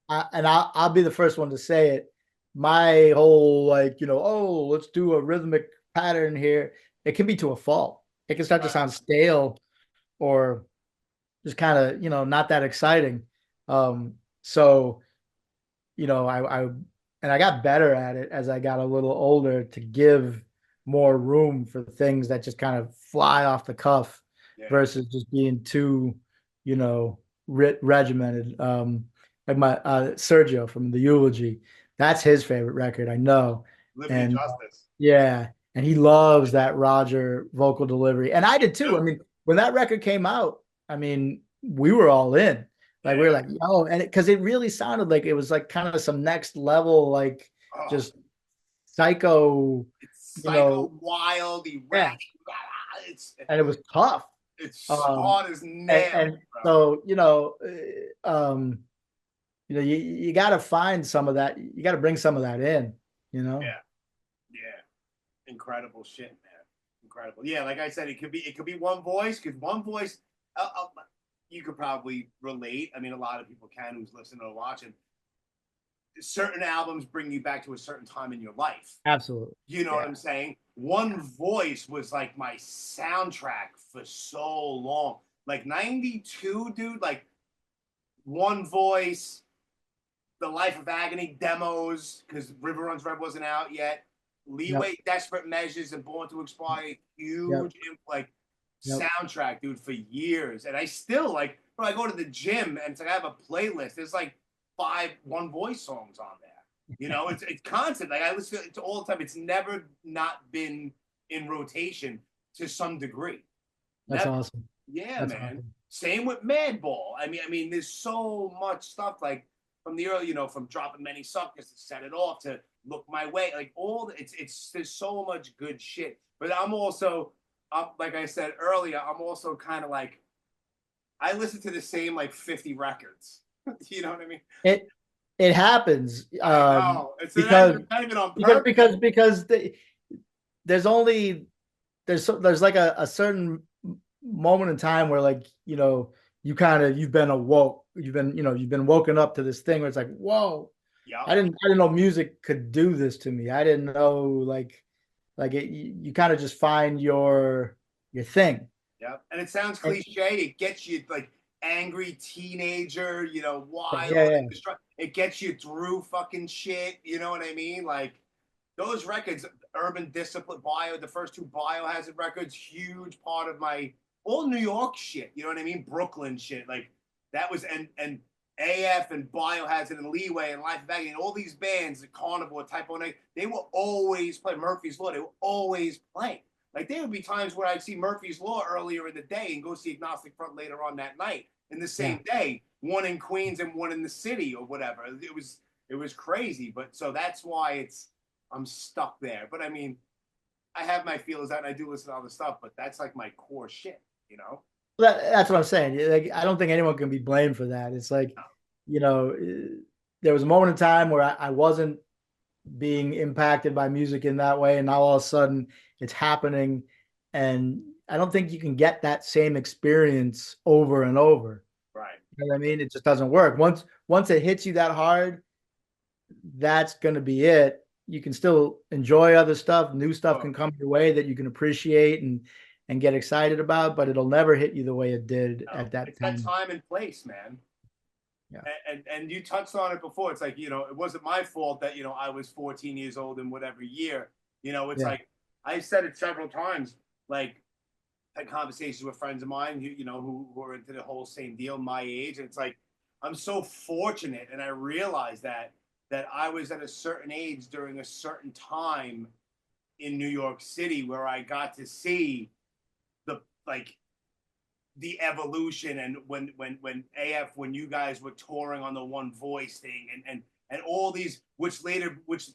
I'll be the first one to say it. My whole like, oh, let's do a rhythmic pattern here. It can be to a fault. It can start to sound stale or just kind of, not that exciting. So, I got better at it as I got a little older to give more room for things that just kind of fly off the cuff versus just being too, regimented. Like my Sergio from the Eulogy, that's his favorite record, I know. Liberty and Justice. Yeah, and he loves that Roger vocal delivery, and I did too. I mean, when that record came out, I mean, we were all in. Like we were like, yo, and because it really sounded like it was like kind of some next level, like just psycho, wild, erratic. And it was tough. It's hard as nails. And so, you got to find some of that. You got to bring some of that in, Yeah. Incredible shit, man. Incredible. Yeah, like I said, it could be one voice. Because one voice, you could probably relate. I mean, a lot of people can who's listening or watching. Certain albums bring you back to a certain time in your life. Absolutely. You know what I'm saying? One voice was like my soundtrack for so long. Like 92, dude, like One Voice, The Life of Agony demos, because River Runs Red wasn't out yet. Leeway, Desperate Measures, and Born to Expire, huge soundtrack, dude, for years. And I still like, when I go to the gym and it's like I have a playlist, there's like 5 One Voice songs on there. It's constant. Like I listen to it all the time. It's never not been in rotation to some degree. That's awesome. Yeah, that's man. Awesome. Same with Madball. I mean, there's so much stuff like from the early, from Dropping Many Suckers to Set It Off to Look My Way, like it's there's so much good shit. But I'm also, like I said earlier, I'm also kind of like, I listen to the same like 50 records. You know what I mean? It happens. It's not even on purpose. Because there's like a certain moment in time where like you've been woken up to this thing where it's like, whoa. Yeah. I didn't know music could do this to me. I didn't know like you kind of just find your thing. Yeah. And it sounds cliche. It gets you like angry teenager, wild. It gets you through fucking shit. You know what I mean? Like those records, Urban Discipline, Bio, the first 2 Biohazard records, huge part of my all New York shit. You know what I mean? Brooklyn shit. Like that was and AF and Biohazard and Leeway and Life of Agony and all these bands, the Carnivore, Type 09, they will always play Murphy's Law. They will always play. Like there would be times where I'd see Murphy's Law earlier in the day and go see Agnostic Front later on that night in the same day, one in Queens and one in the city or whatever. It was crazy, but so that's why I'm stuck there. But I mean, I have my feelers out and I do listen to all the stuff, but that's like my core shit, That's what I'm saying. Like, I don't think anyone can be blamed for that. It's like, there was a moment in time where I wasn't being impacted by music in that way, and now all of a sudden it's happening, and I don't think you can get that same experience over and over. Right. You know what I mean? It just doesn't work. Once it hits you that hard, that's going to be it. You can still enjoy other stuff. New stuff can come your way that you can appreciate and get excited about, but it'll never hit you the way it did at that time. It's that time and place, man. Yeah. And you touched on it before. It's like, it wasn't my fault that, I was 14 years old in whatever year. It's like, I've said it several times, like, had conversations with friends of mine who are into the whole same deal, my age. And it's like, I'm so fortunate. And I realized that I was at a certain age during a certain time in New York City where I got to see the evolution. And when AF, when you guys were touring on the One Voice thing and all these, which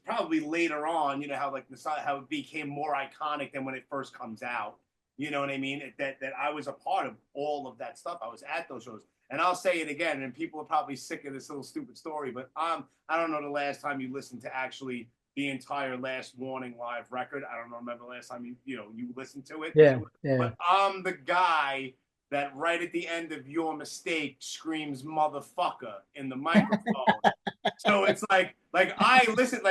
probably later on, you know, how like Messiah, how it became more iconic than when it first comes out. You know what I mean? That I was a part of all of that stuff. I was at those shows. And I'll say it again, and people are probably sick of this little stupid story, but I don't know the last time you listened to actually the entire Last Warning live record. I don't remember the last time you listened to it. Yeah. But I'm the guy that right at the end of Your Mistake screams motherfucker in the microphone. So it's like I listen,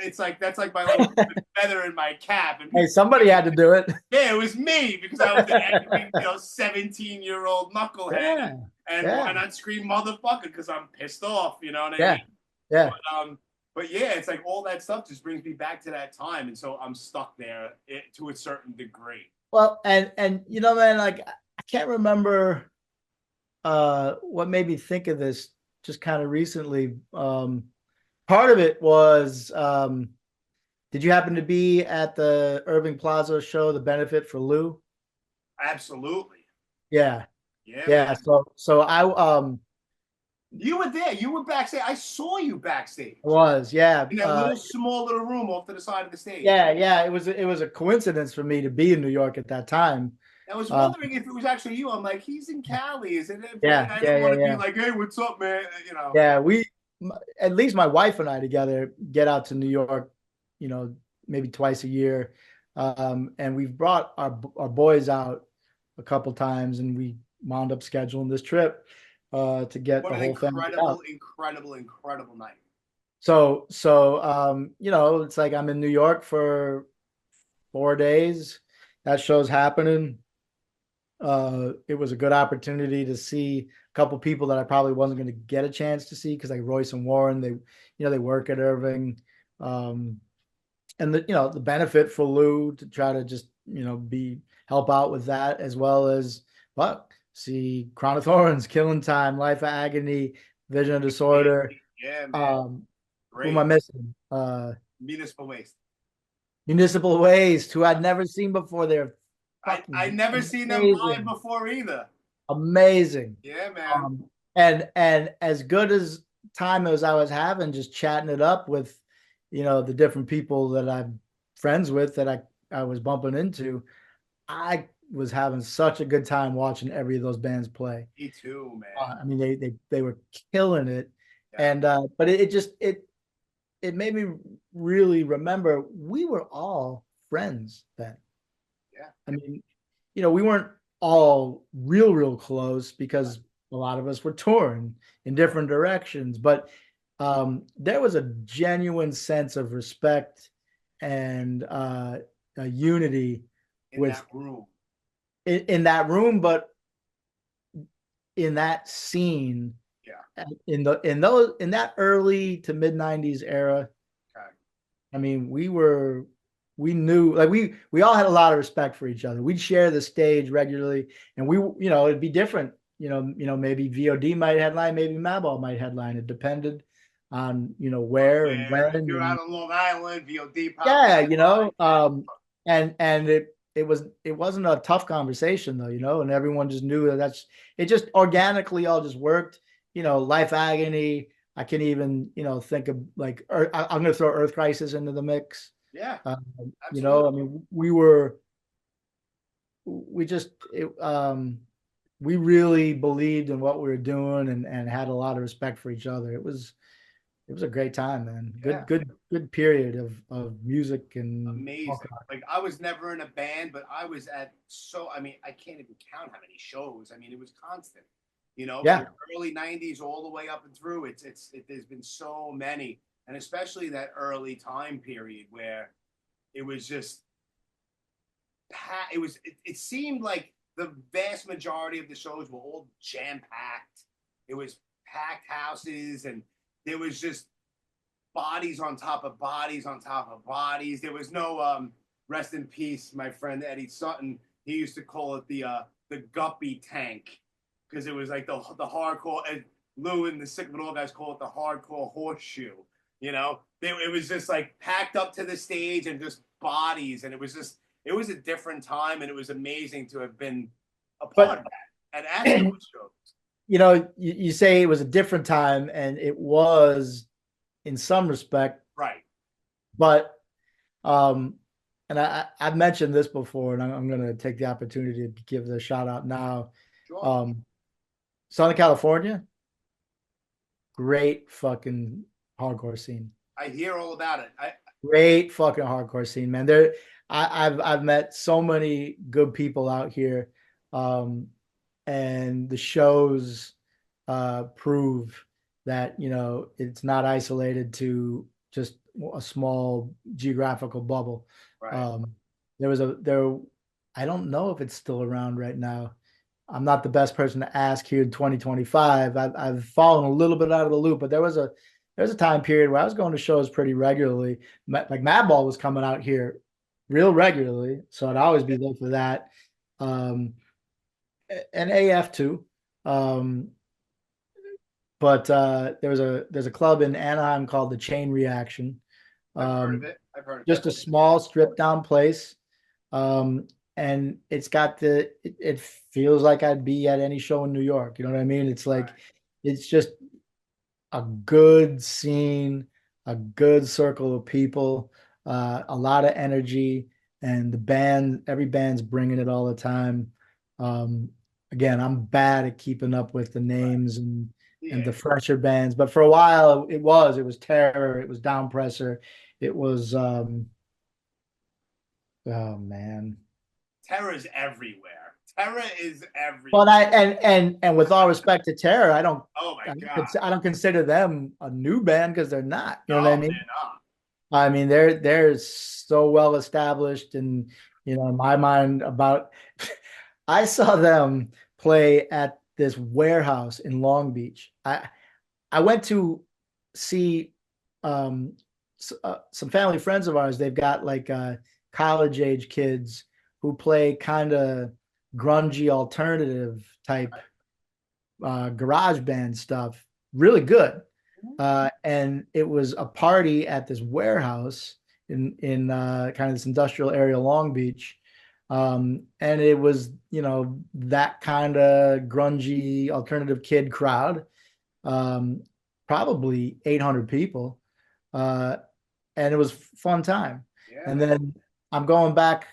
it's like that's like my little feather in my cap. And hey, somebody had to do it. Yeah, it was me because I was an angry, 17-year-old knucklehead, and why not scream motherfucker because I'm pissed off, you know what I mean? Yeah. But yeah, it's like all that stuff just brings me back to that time, and so I'm stuck there to a certain degree. Well, and you know, man, like I can't remember what made me think of this just kind of recently. Part of it was, did you happen to be at the Irving Plaza show, the benefit for Lou? Absolutely. Yeah. Man. So I you were there. You were backstage. I saw you backstage. Yeah. In that small little room off to the side of the stage. Yeah. It was a coincidence for me to be in New York at that time. I was wondering if it was actually you. I'm like, he's in Cali, isn't it? Yeah. I didn't want to be like, hey, what's up, man? You know. Yeah, at least my wife and I together get out to New York, you know, maybe twice a year, and we've brought our boys out a couple times, and we wound up scheduling this trip to get the whole family out. Incredible night. So you know, it's like I'm in New York for 4 days. That show's happening. It was a good opportunity to see a couple people that I probably wasn't going to get a chance to see because like Royce and Warren, they work at Irving, and the benefit for Lou to try to just help out with that, as well as see Crown of Thorns, Killing Time, Life of Agony, Vision of Disorder. Yeah, man. Who am I missing? Municipal Waste. Municipal Waste, who I'd never seen before. They're I never seen them live before either. Amazing. Yeah, man. And as good as time as I was having just chatting it up with, the different people that I'm friends with that I was bumping into, I was having such a good time watching every of those bands play. Me too, man. I mean, they were killing it. Yeah. And but it made me really remember we were all friends then. Yeah. I mean, we weren't all real close because a lot of us were touring in different directions, but there was a genuine sense of respect and a unity in that room. In that room, but in that scene. Yeah. In that early to mid 90s era. Okay. I mean, we knew, like we all had a lot of respect for each other. We'd share the stage regularly, and it'd be different. Maybe VOD might headline, maybe Madball might headline. It depended on where and when. You're out on Long Island, VOD. And it wasn't a tough conversation though, and everyone just knew it just organically all just worked. Life Agony. I can even think of like I'm going to throw Earth Crisis into the mix. Yeah. I mean, we really believed in what we were doing and had a lot of respect for each other. It was a great time, man. Good period of music and amazing. Like I was never in a band, but I was I can't even count how many shows. I mean, it was constant. From the early 90s all the way up and through. There's been so many. And especially that early time period where it was just, it seemed like the vast majority of the shows were all jam-packed. It was packed houses, and there was just bodies on top of bodies on top of bodies. There was no, rest in peace, my friend Eddie Sutton. He used to call it the guppy tank, because it was like the hardcore, and Lou and the Sick of It All guys call it the hardcore horseshoe. It was just like packed up to the stage and just bodies. And it was a different time, and it was amazing to have been a part of that. And at those shows. You say it was a different time, and it was in some respect, Right. but and I've mentioned this before, and I'm going to take the opportunity to give the shout out now. Sure. Southern California, great fucking hardcore scene. I hear all about it. Great fucking hardcore scene, man. I've met so many good people out here, and the shows prove that it's not isolated to just a small geographical bubble. Right. There, I don't know if it's still around right now. I'm not the best person to ask here in 2025. I've fallen a little bit out of the loop, but there's a time period where I was going to shows pretty regularly. Like Madball was coming out here real regularly, so I'd always be there for that. And AF too. But there's a club in Anaheim called the Chain Reaction. I've heard of it. I've heard of Just it. a small stripped down place. And it's got it feels like I'd be at any show in New York. You know what I mean? It's like, it's just a good scene, a good circle of people, a lot of energy, and every band's bringing it all the time. Again, I'm bad at keeping up with the names and the fresher bands, but for a while it was Terror, it was Downpressor, it was oh man. Terror is everywhere. Terror is everywhere. But and with all respect to Terror, I don't. Oh my God. I don't consider them a new band because they're not. You know what I mean? They're not. I mean, they're so well established, and in my mind, about. I saw them play at this warehouse in Long Beach. I went to see some family friends of ours. They've got like college age kids who play kind of grungy alternative type garage band stuff. Really good. And it was a party at this warehouse in kind of this industrial area, Long Beach. And it was, that kind of grungy alternative kid crowd. Probably 800 people. And it was fun time. Yeah. And then I'm going back,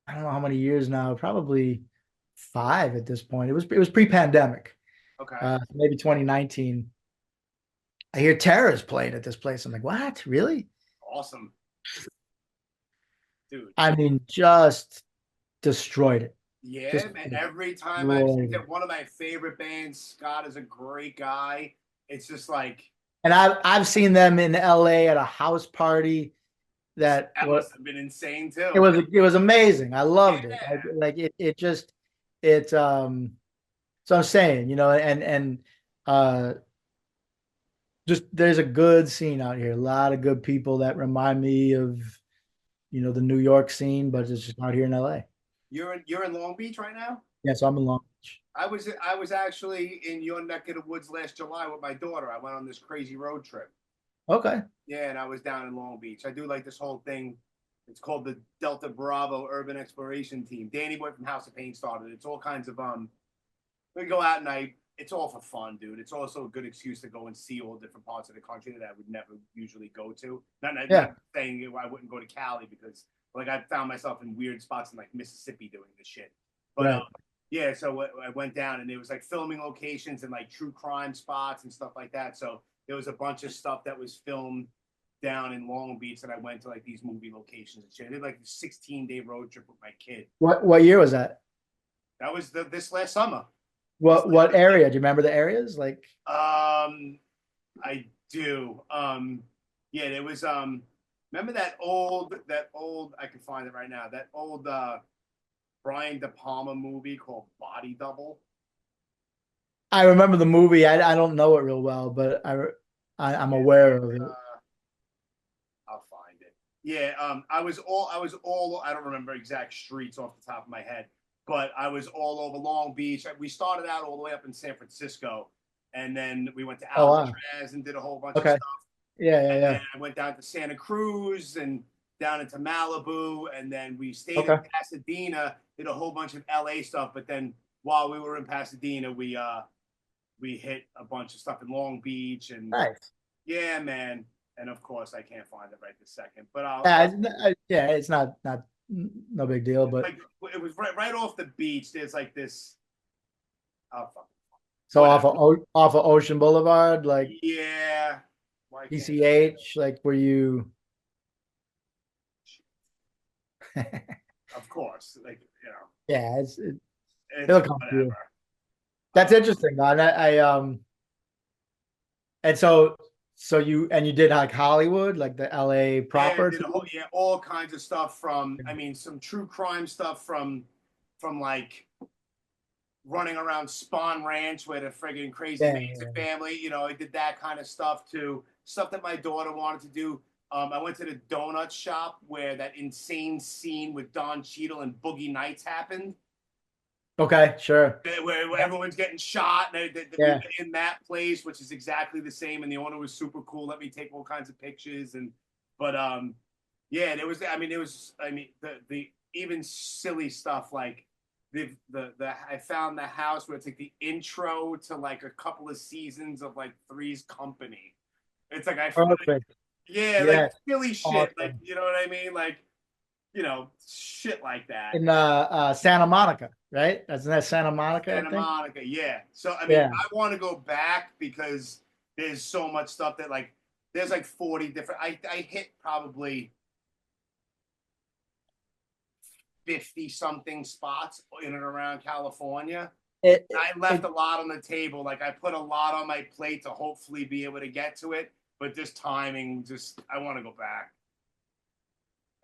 I don't know how many years now, probably 5 at this point. It was pre-pandemic. Okay. Maybe 2019. I hear Terror's playing at this place. I'm like, what? Really? Awesome. Dude. I mean, just destroyed it. Yeah, Just man. Every time one of my favorite bands, Scott is a great guy. It's just like, and I've seen them in LA at a house party that must have been insane too. It was amazing. I loved it. Like so I'm saying, just there's a good scene out here. A lot of good people that remind me of, the New York scene, but it's just out here in LA. You're in Long Beach right now? Yeah, so I'm in Long Beach. I was actually in your neck of the woods last July with my daughter. I went on this crazy road trip. Okay. Yeah, and I was down in Long Beach. I do like this whole thing. It's called the Delta Bravo Urban Exploration Team. Danny Boy from House of Pain started. It's all kinds of we go out and it's all for fun, dude. It's also a good excuse to go and see all different parts of the country that I would never usually go to. Not saying I wouldn't go to Cali because I found myself in weird spots in like Mississippi doing this shit. But right. Yeah, so I went down and it was like filming locations and like true crime spots and stuff like that. So there was a bunch of stuff that was filmed down in Long Beach that I went to like these movie locations and shit. I did like a 16-day road trip with my kid. What year was that? That was this last summer. What area? Do you remember the areas? Like I do. Yeah, there was remember that old I can find it right now. That old Brian De Palma movie called Body Double. I remember the movie. I don't know it real well, but I'm aware of it. I'll find it. Yeah, I was all I don't remember exact streets off the top of my head, but I was all over Long Beach. We started out all the way up in San Francisco, and then we went to Alcatraz and did a whole bunch of stuff. Yeah. I went down to Santa Cruz and down into Malibu, and then we stayed in Pasadena, did a whole bunch of LA stuff. But then while we were in Pasadena, we hit a bunch of stuff in Long Beach, and Yeah, man. And of course, I can't find it right this second. But It's not no big deal. But like it was right off the beach. There's like this. Oh fuck. so Whatever. off of Ocean Boulevard, like Yeah. Why can't PCH, like were you? Of course, like you know, Yeah, it's it'll come to you. whatever. That's interesting, man. And so you did like Hollywood, like the LA Yeah, proper. did a whole, yeah, all kinds of stuff from. I mean, some true crime stuff from like running around Spawn Ranch with a friggin' crazy Yeah, Manson family. You know, I did that kind of stuff too. Stuff that my daughter wanted to do. I went to the donut shop where that insane scene with Don Cheadle and Boogie Nights happened. Okay, sure. Where everyone's getting shot, and we were in that place, which is exactly the same. And the owner was super cool. Let me take all kinds of pictures, but yeah, there was. I mean, the even silly stuff like the I found the house where it's like the intro to like a couple of seasons of like Three's Company. It's like I found Perfect. yeah, Yeah. like silly shit, Awesome. like you know what I mean, like you know shit like that. In Santa Monica, right? Isn't that Santa Monica? Santa I think. Monica, yeah. So I mean, Yeah. I want to go back because there's so much stuff that like there's like 40 different. I hit probably 50 something spots in and around California. I left a lot on the table. Like I put a lot on my plate to hopefully be able to get to it, but just timing, I want to go back.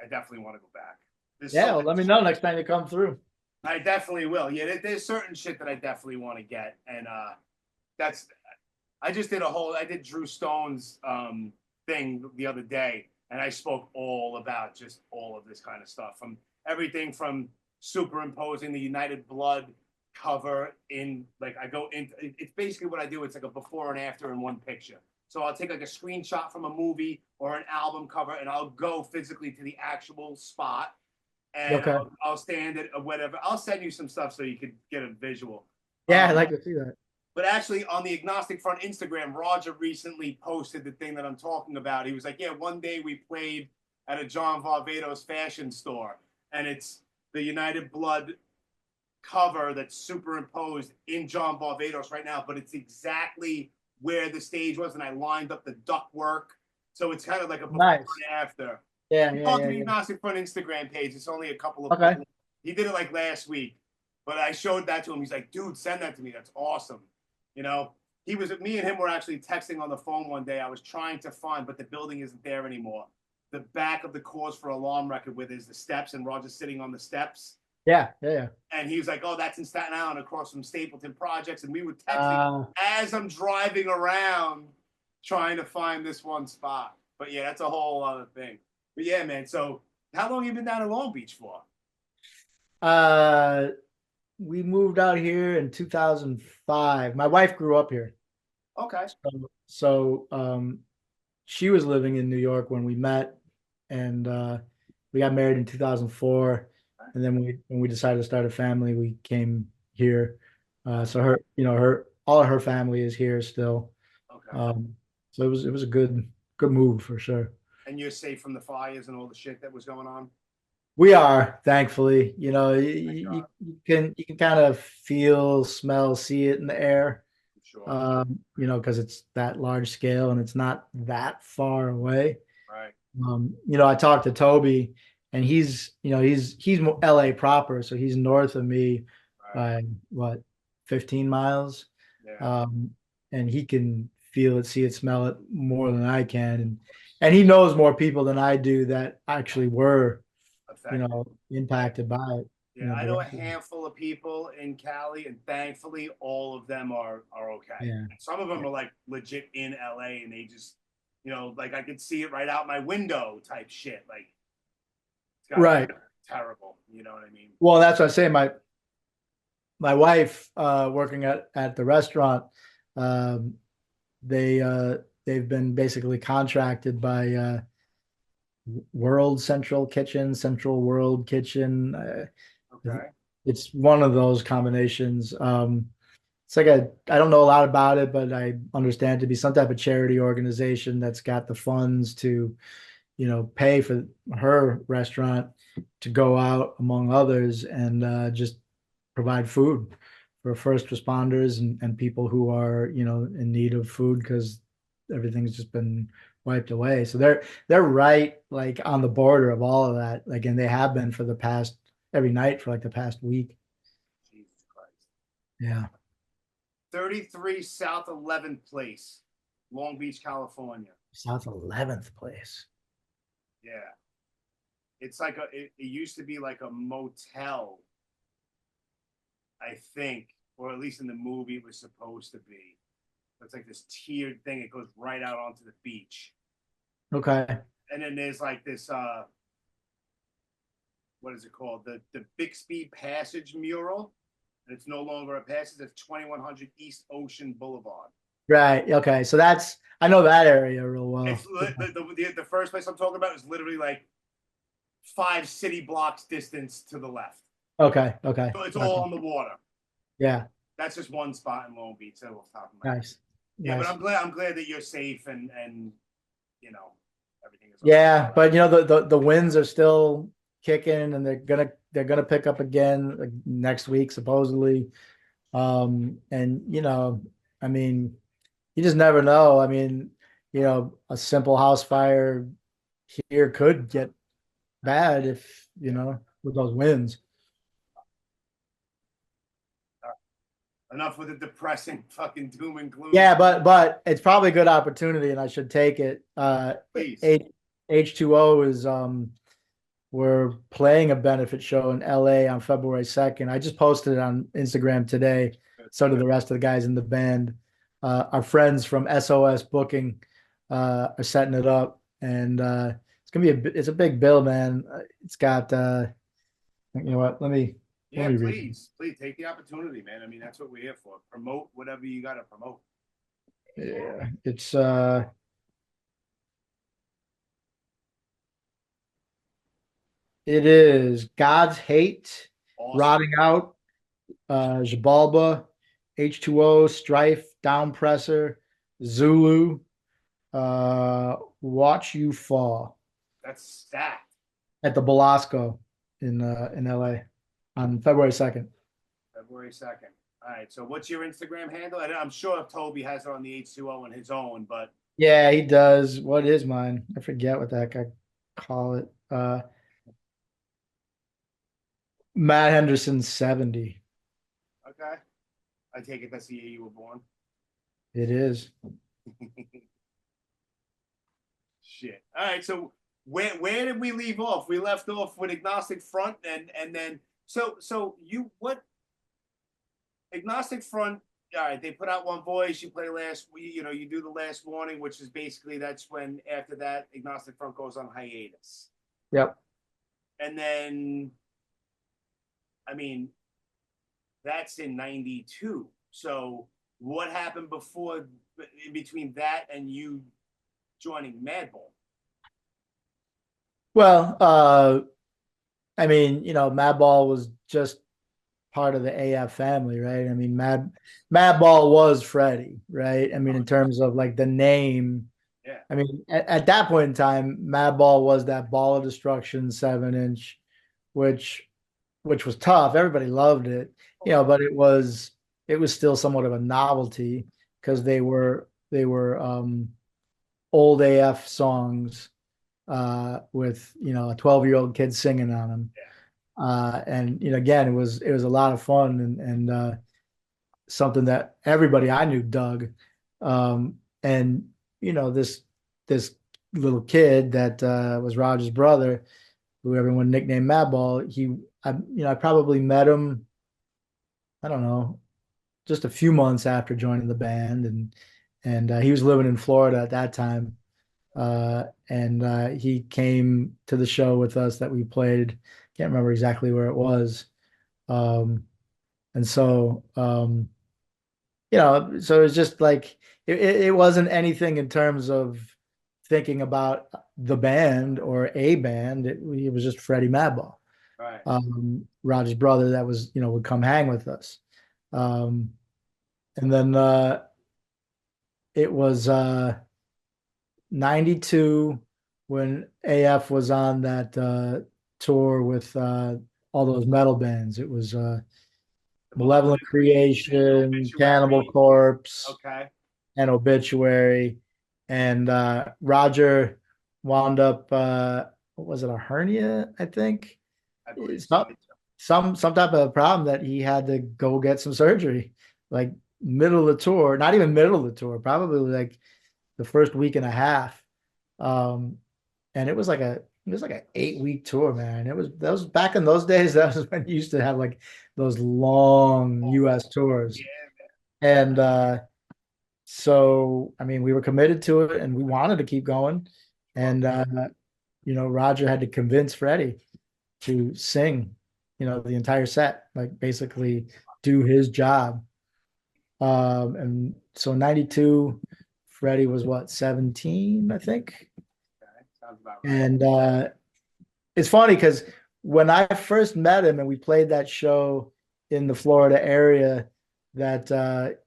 I definitely want to go back. Well, let me know next time you come through. I definitely will. Yeah, there's certain shit that I definitely want to get, and I just did I did Drew Stone's thing the other day, and I spoke all about just all of this kind of stuff, from everything from superimposing the United Blood cover in, like I go into, it's basically what I do. It's like a before and after in one picture. So I'll take like a screenshot from a movie or an album cover, and I'll go physically to the actual spot, and I'll stand at whatever. I'll send you some stuff so you could get a visual. Yeah, I'd like to see that. But actually, on the Agnostic Front Instagram, Roger recently posted the thing that I'm talking about. He was like, yeah, one day we played at a John Varvatos fashion store, and it's the United Blood cover that's superimposed in John Varvatos right now, but it's exactly where the stage was, and I lined up the ductwork. So it's kind of like a before and after. Yeah, On the Agnostic Front Instagram page, it's only a couple of He did it like last week, but I showed that to him. He's like, dude, send that to me. That's awesome. You know, me and him were actually texting on the phone one day. I was trying to find, but the building isn't there anymore. The back of the Cause for Alarm record where there's the steps and Roger's sitting on the steps. Yeah. And he was like, oh, that's in Staten Island across from Stapleton Projects. And we were texting as I'm driving around trying to find this one spot. But yeah, that's a whole other thing. But yeah, man. So how long have you been down in Long Beach for? We moved out here in 2005. My wife grew up here. Okay. So she was living in New York when we met, and we got married in 2004. And then when we decided to start a family, we came here. So all of her family is here still. Okay. So it was a good move for sure. And you're safe from the fires and all the shit that was going on? We are, thankfully. You know, you can kind of feel, smell, see it in the air. Sure. You know, because it's that large scale and it's not that far away. Right. You know, I talked to Toby, and he's LA proper, so he's north of me by 15 miles. Yeah. And he can feel it, see it, smell it more than I can, and he knows more people than I do that actually were impacted by it. Yeah, I know a handful of people in Cali, and thankfully all of them are okay. Yeah. Some of them are like legit in LA, and they just, like I could see it right out my window type shit. Like, it's terrible. You know what I mean? Well, that's what I say. My wife, working at the restaurant, they've been basically contracted by Central World Kitchen. Okay. It's one of those combinations. it's like I don't know a lot about it, but I understand it to be some type of charity organization that's got the funds to, pay for her restaurant to go out among others and just provide food for first responders and people who are, in need of food because everything's just been wiped away. So they're right like on the border of all of that. Like, and they have been for the past every night for like the past week. Jesus Christ. Yeah. 33 South 11th Place, Long Beach, California. South 11th place. Yeah. It's like it used to be like a motel, I think, or at least in the movie it was supposed to be. It's like this tiered thing. It goes right out onto the beach. Okay. And then there's like this what is it called? The Bixby Passage mural. And it's no longer a passage. It's 2100 East Ocean Boulevard. Right. Okay. So I know that area real well. It's the first place I'm talking about is literally like 5 city blocks distance to the left. Okay. Okay. So it's all on the water. Yeah. That's just one spot in Long Beach. So off the top of my head. Nice. Yeah, Nice. but I'm glad that you're safe and everything is. Yeah, but the winds are still kicking and they're gonna pick up again like next week supposedly. And I mean, you just never know. I mean, a simple house fire here could get bad if, with those winds. Enough with the depressing fucking doom and gloom. Yeah, but it's probably a good opportunity and I should take it. Please. H2O is we're playing a benefit show in LA on February 2nd. I just posted it on Instagram today. So do the rest of the guys in the band. Our friends from SOS Booking are setting it up, and it's a big bill, man. It's got you know what? Let me please take the opportunity, man. I mean, that's what we're here for. Promote whatever you got to promote. Yeah, it's it is God's Hate, Awesome. Rotting Out, Jabalba, H2O, Strife, Downpresser, Zulu, Watch You Fall. That's stacked. At the Belasco in LA on February 2nd. February 2nd. All right. So what's your Instagram handle? I'm sure Toby has it on the H2O on his own, but yeah, he does. What is mine? I forget what the heck I call it. Matt Henderson 70. Okay. I take it that's the year you were born. It is. Shit. All right. So where did we leave off? We left off with Agnostic Front and then so you what Agnostic Front, all right, they put out One Voice, you play last week, you do the Last Warning, which is basically that's when after that Agnostic Front goes on hiatus. Yep. And then I mean that's in 92. So what happened before in between that and you joining Madball? Well, I mean, Madball was just part of the AF family, right? I mean, Madball was Freddie, right? I mean, in terms of like the name. Yeah. I mean, at that point in time, Madball was that Ball of Destruction 7-inch, which was tough. Everybody loved it, but it was still somewhat of a novelty because they were old AF songs with a 12-year-old kid singing on them. Yeah. And again, it was a lot of fun and something that everybody I knew dug. And this little kid that was Roger's brother, who everyone nicknamed Madball, I probably met him, I don't know, just a few months after joining the band, and he was living in Florida at that time. And he came to the show with us that we played. Can't remember exactly where it was. And so, so it's just like, it wasn't anything in terms of thinking about the band or a band. It was just Freddie Madball, right. Roger's brother that was, would come hang with us. And then it was 92 when AF was on that tour with all those metal bands. It was Malevolent Creation, Cannibal Obituary. Corpse, Okay. and Obituary. And Roger wound up what was it, a hernia, I think? I believe Some, so. some type of problem that he had to go get some surgery, like middle of the tour, not even middle of the tour, probably like the first week and a half. Um, and it was like an 8-week tour, man. It was that was back in those days. That was when you used to have like those long US tours. Yeah, And so I mean we were committed to it and we wanted to keep going. And Roger had to convince Freddie to sing, the entire set, like basically do his job. And so 92, Freddie was what, 17, I think. okay. Sounds about right. And it's funny because when I first met him and we played that show in the Florida area that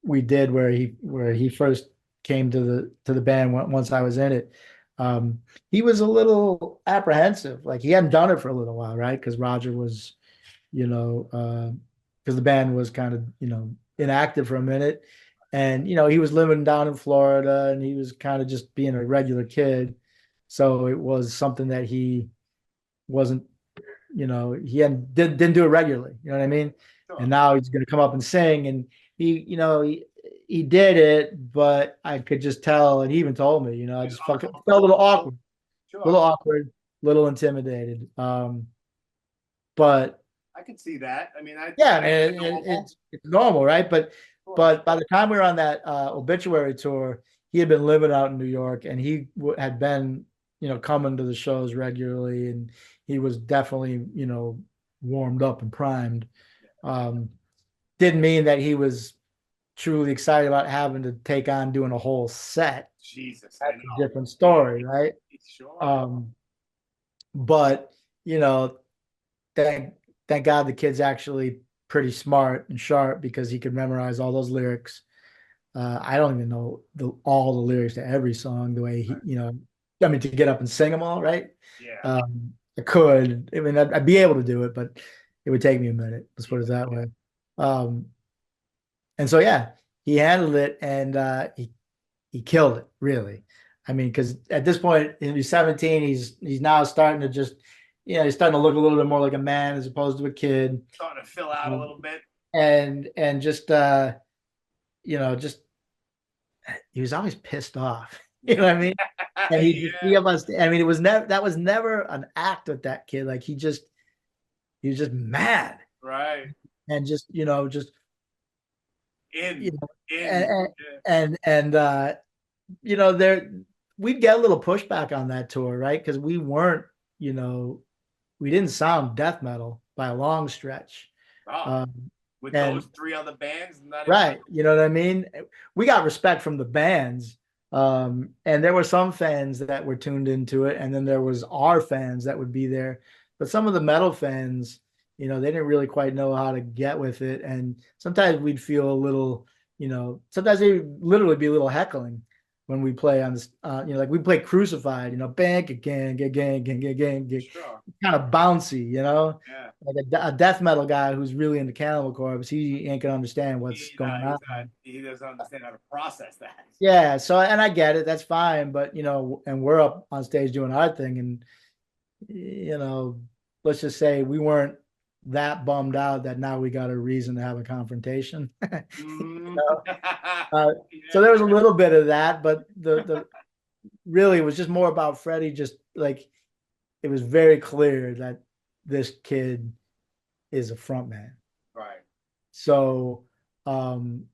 we did where he first came to the band once I was in it. He was a little apprehensive, like he hadn't done it for a little while, right? Because Roger was, because the band was kind of inactive for a minute, and he was living down in Florida and he was kind of just being a regular kid, so it was something that he wasn't, he didn't do it regularly, you know what I mean? Sure. And now he's going to come up and sing, and he did it, but I could just tell, and he even told me, I just fucking felt a little awkward, Sure. little intimidated. But I can see that. I mean, yeah, that's man, normal. it's normal, right? But Sure. by the time we were on that Obituary tour, he had been living out in New York, and he had been, coming to the shows regularly, and he was definitely, warmed up and primed. Didn't mean that he was truly excited about having to take on doing a whole set. Jesus, That's a different story, right? Sure. But thank God the kid's actually pretty smart and sharp because he could memorize all those lyrics. I don't even know all the lyrics to every song the way he, I mean, to get up and sing them all, right? Yeah. I could. I mean, I'd be able to do it, but it would take me a minute. Let's put it that way. And so yeah, he handled it, and he killed it, really. I mean, because at this point, he's 17, he's now starting to just, he's starting to look a little bit more like a man as opposed to a kid. Starting to fill out a little bit. And just just he was always pissed off. You know what I mean? And he must, I mean, that was never an act with that kid. Like he was just mad. Right. And just, just in there we'd get a little pushback on that tour, right? Because we weren't, we didn't sound death metal by a long stretch. With those three other bands, right? You know what I mean? We got respect from the bands, and there were some fans that were tuned into it, and then there was our fans that would be there. But some of the metal fans, they didn't really quite know how to get with it, and sometimes we'd feel a little, sometimes they literally be a little heckling when we play on this, like we play Crucified, bang again, Sure. kind of bouncy, Yeah. like a death metal guy who's really into Cannibal Corpse, he ain't gonna understand what's going on. He doesn't understand how to process that. Yeah, so, and I get it, that's fine, but and we're up on stage doing our thing, and let's just say we weren't that bummed out that now we got a reason to have a confrontation. So there was a little bit of that, but the really it was just more about Freddie. Just like it was very clear that this kid is a front man. Right. So, and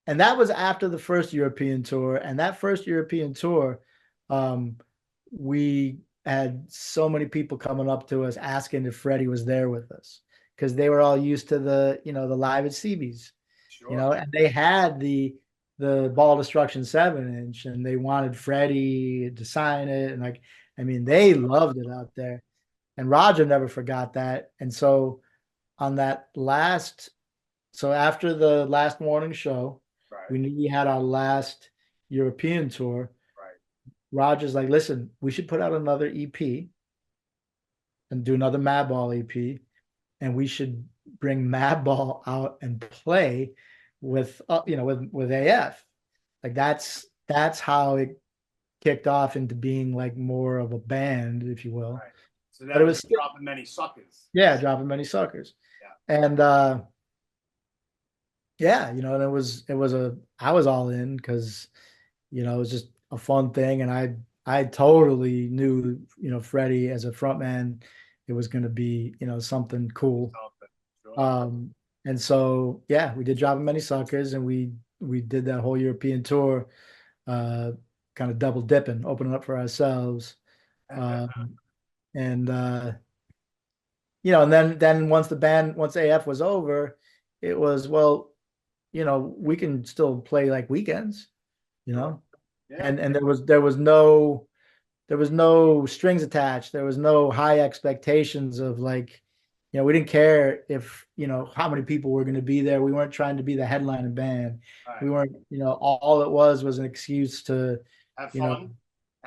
that was after the first European tour, and that first European tour, we had so many people coming up to us asking if Freddie was there with us because they were all used to the live at CB's, Sure. and they had the Ball Destruction 7-inch, and they wanted Freddie to sign it, and like, I mean, they loved it out there, and Roger never forgot that, and so on that last so after the last morning show, Right. we knew we had our last European tour. Right. Roger's like, listen, we should put out another EP and do another Madball EP, and we should bring Madball out and play with with AF. Like that's how it kicked off into being like more of a band, if you will. Right. So that But it was was dropping many suckers. yeah, dropping many suckers. Yeah. And yeah, and I was all in because it was just a fun thing, and I totally knew, Freddie as a frontman, it was going to be, something cool. Sure. And so yeah, we did Dropping Many Suckers, and we did that whole European tour, kind of double dipping, opening up for ourselves. And and then once AF was over, it was, well, we can still play like weekends, Yeah. and there was no strings attached. There was no high expectations of like, we didn't care if, how many people were going to be there. We weren't trying to be the headlining band. Right. We weren't, all it was an excuse to, Have fun.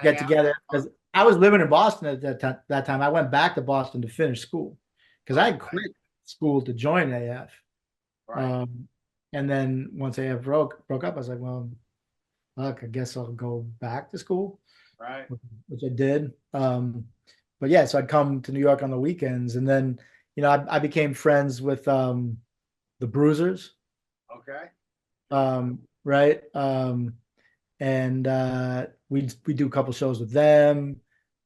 get together. Because I was living in Boston at that time. I went back to Boston to finish school because I quit school to join AF. Right. And then once AF broke up, I was like, well, look, I guess I'll go back to school. Right. Which I did. But yeah, so I'd come to New York on the weekends, and then, I became friends with the Bruisers. Okay. Right. And we do a couple shows with them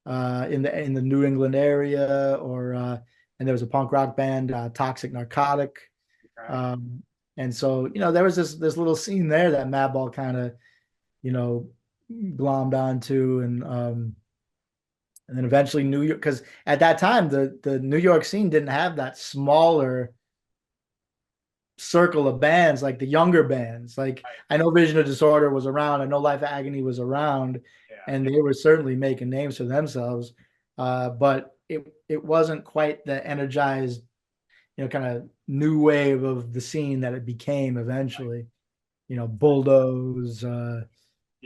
in the New England area, and there was a punk rock band, Toxic Narcotic. Okay. And so, there was this little scene there that Madball kind of, glommed onto, and then eventually New York, because at that time the New York scene didn't have that smaller circle of bands like the younger bands. Like, I know Vision of Disorder was around, I know Life of Agony was around, and they were certainly making names for themselves, but it wasn't quite the energized, kind of new wave of the scene that it became eventually. Bulldoze,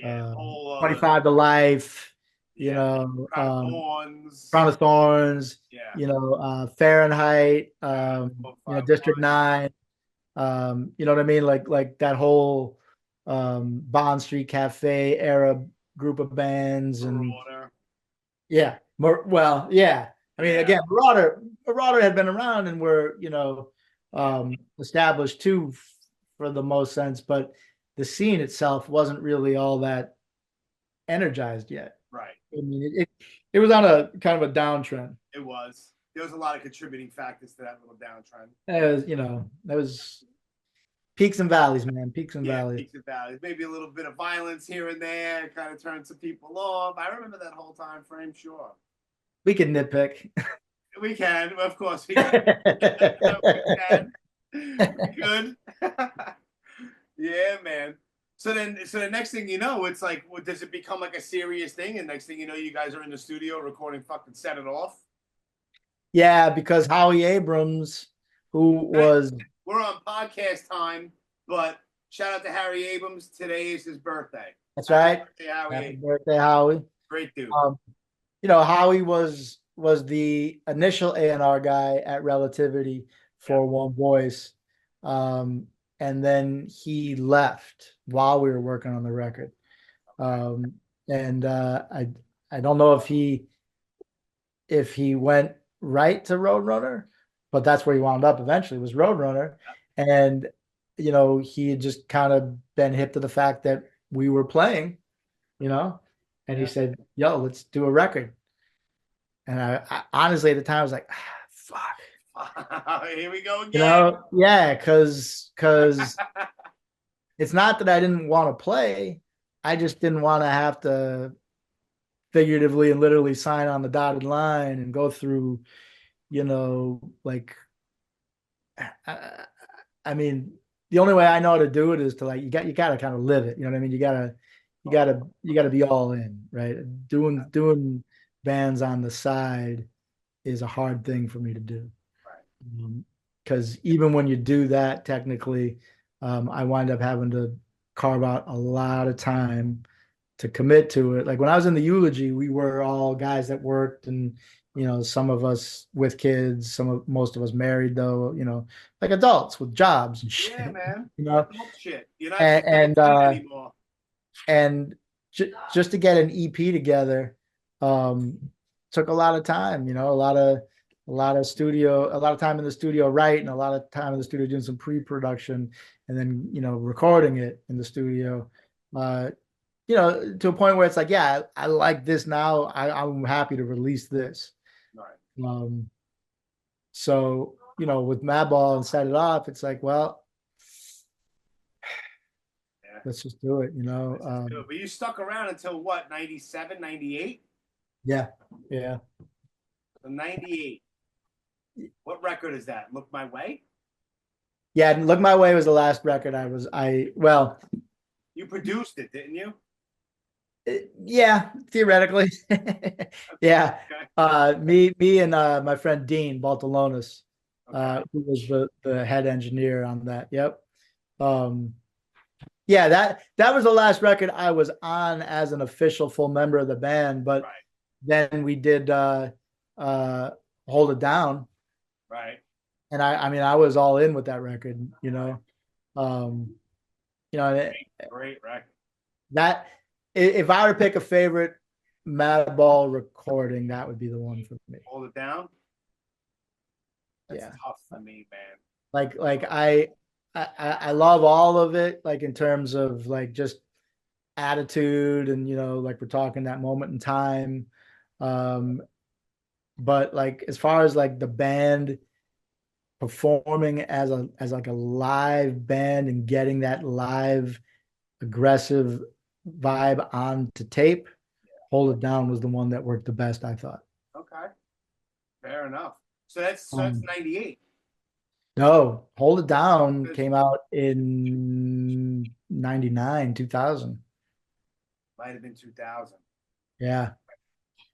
25 to Life, Crown of Thorns. Crown of Thorns, Yeah. Fahrenheit, District 1. 9, you know what I mean? Like that whole Bond Street Cafe era group of bands, and Marauder. yeah, well, yeah. I mean, again, Marauder had been around and were, established too, for the most sense, but the scene itself wasn't really all that energized yet. Right. I mean, it was on a kind of a downtrend. It was. There was a lot of contributing factors to that little downtrend. There was peaks and valleys, man. Peaks and valleys. Peaks and valleys. Maybe a little bit of violence here and there, kind of turned some people off. I remember that whole time frame, sure. We can nitpick. We can, of course we can. We can. We could. Yeah, man. So the next thing you know, it's like, does it become like a serious thing? And next thing you know, you guys are in the studio recording fucking Set It Off. Yeah, because Howie Abrams, who was... We're on podcast time, but shout out to Harry Abrams. Today is his birthday. That's right. Happy birthday, Howie. Great dude. Howie was the initial A&R guy at Relativity for One Voice. And then he left while we were working on the record. And I don't know if he went right to Roadrunner, but that's where he wound up eventually, was Roadrunner. And, he had just kind of been hip to the fact that we were playing, and he said, yo, let's do a record. And I honestly at the time I was like, fuck. Here we go again. Yeah, because it's not that I didn't want to play. I just didn't want to have to figuratively and literally sign on the dotted line and go through, like, I mean, the only way I know how to do it is to, like, you got to kind of live it. You know what I mean? You gotta be all in, right? Doing bands on the side is a hard thing for me to do. because even when you do that, technically, I wind up having to carve out a lot of time to commit to it. Like when I was in the Eulogy, we were all guys that worked, and some of us with kids, most of us married though, like adults with jobs and shit. Yeah, man. You know, Shit. You're not and just and, anymore. and just to get an EP together, took a lot of time. A lot of time in the studio writing, a lot of time in the studio doing some pre-production, and then recording it in the studio. To a point where it's like, yeah, I like this now. I'm happy to release this. Right. So with Madball and Set It Off, it's like, well, let's just do it. But you stuck around until what, 97, 98? Yeah. So 98. What record is that? Look My Way? Yeah, Look My Way was the last record You produced it, didn't you? Yeah, theoretically. Yeah. Okay. Me and my friend Dean Baltalonis, who was the head engineer on that. Yep. Yeah, that was the last record I was on as an official full member of the band, but then we did Hold It Down. Right. And I was all in with that record, Great record. That if I were to pick a favorite Madball recording, that would be the one for me. Hold It Down. That's Yeah, tough for me, man. Like I love all of it, like in terms of like just attitude and like we're talking that moment in time. But like as far as like the band performing as like a live band and getting that live aggressive vibe onto tape, Hold It Down was the one that worked the best, I thought. Okay. Fair enough. So that's 98. No, Hold It Down came out in 99, 2000. Might have been 2000. Yeah.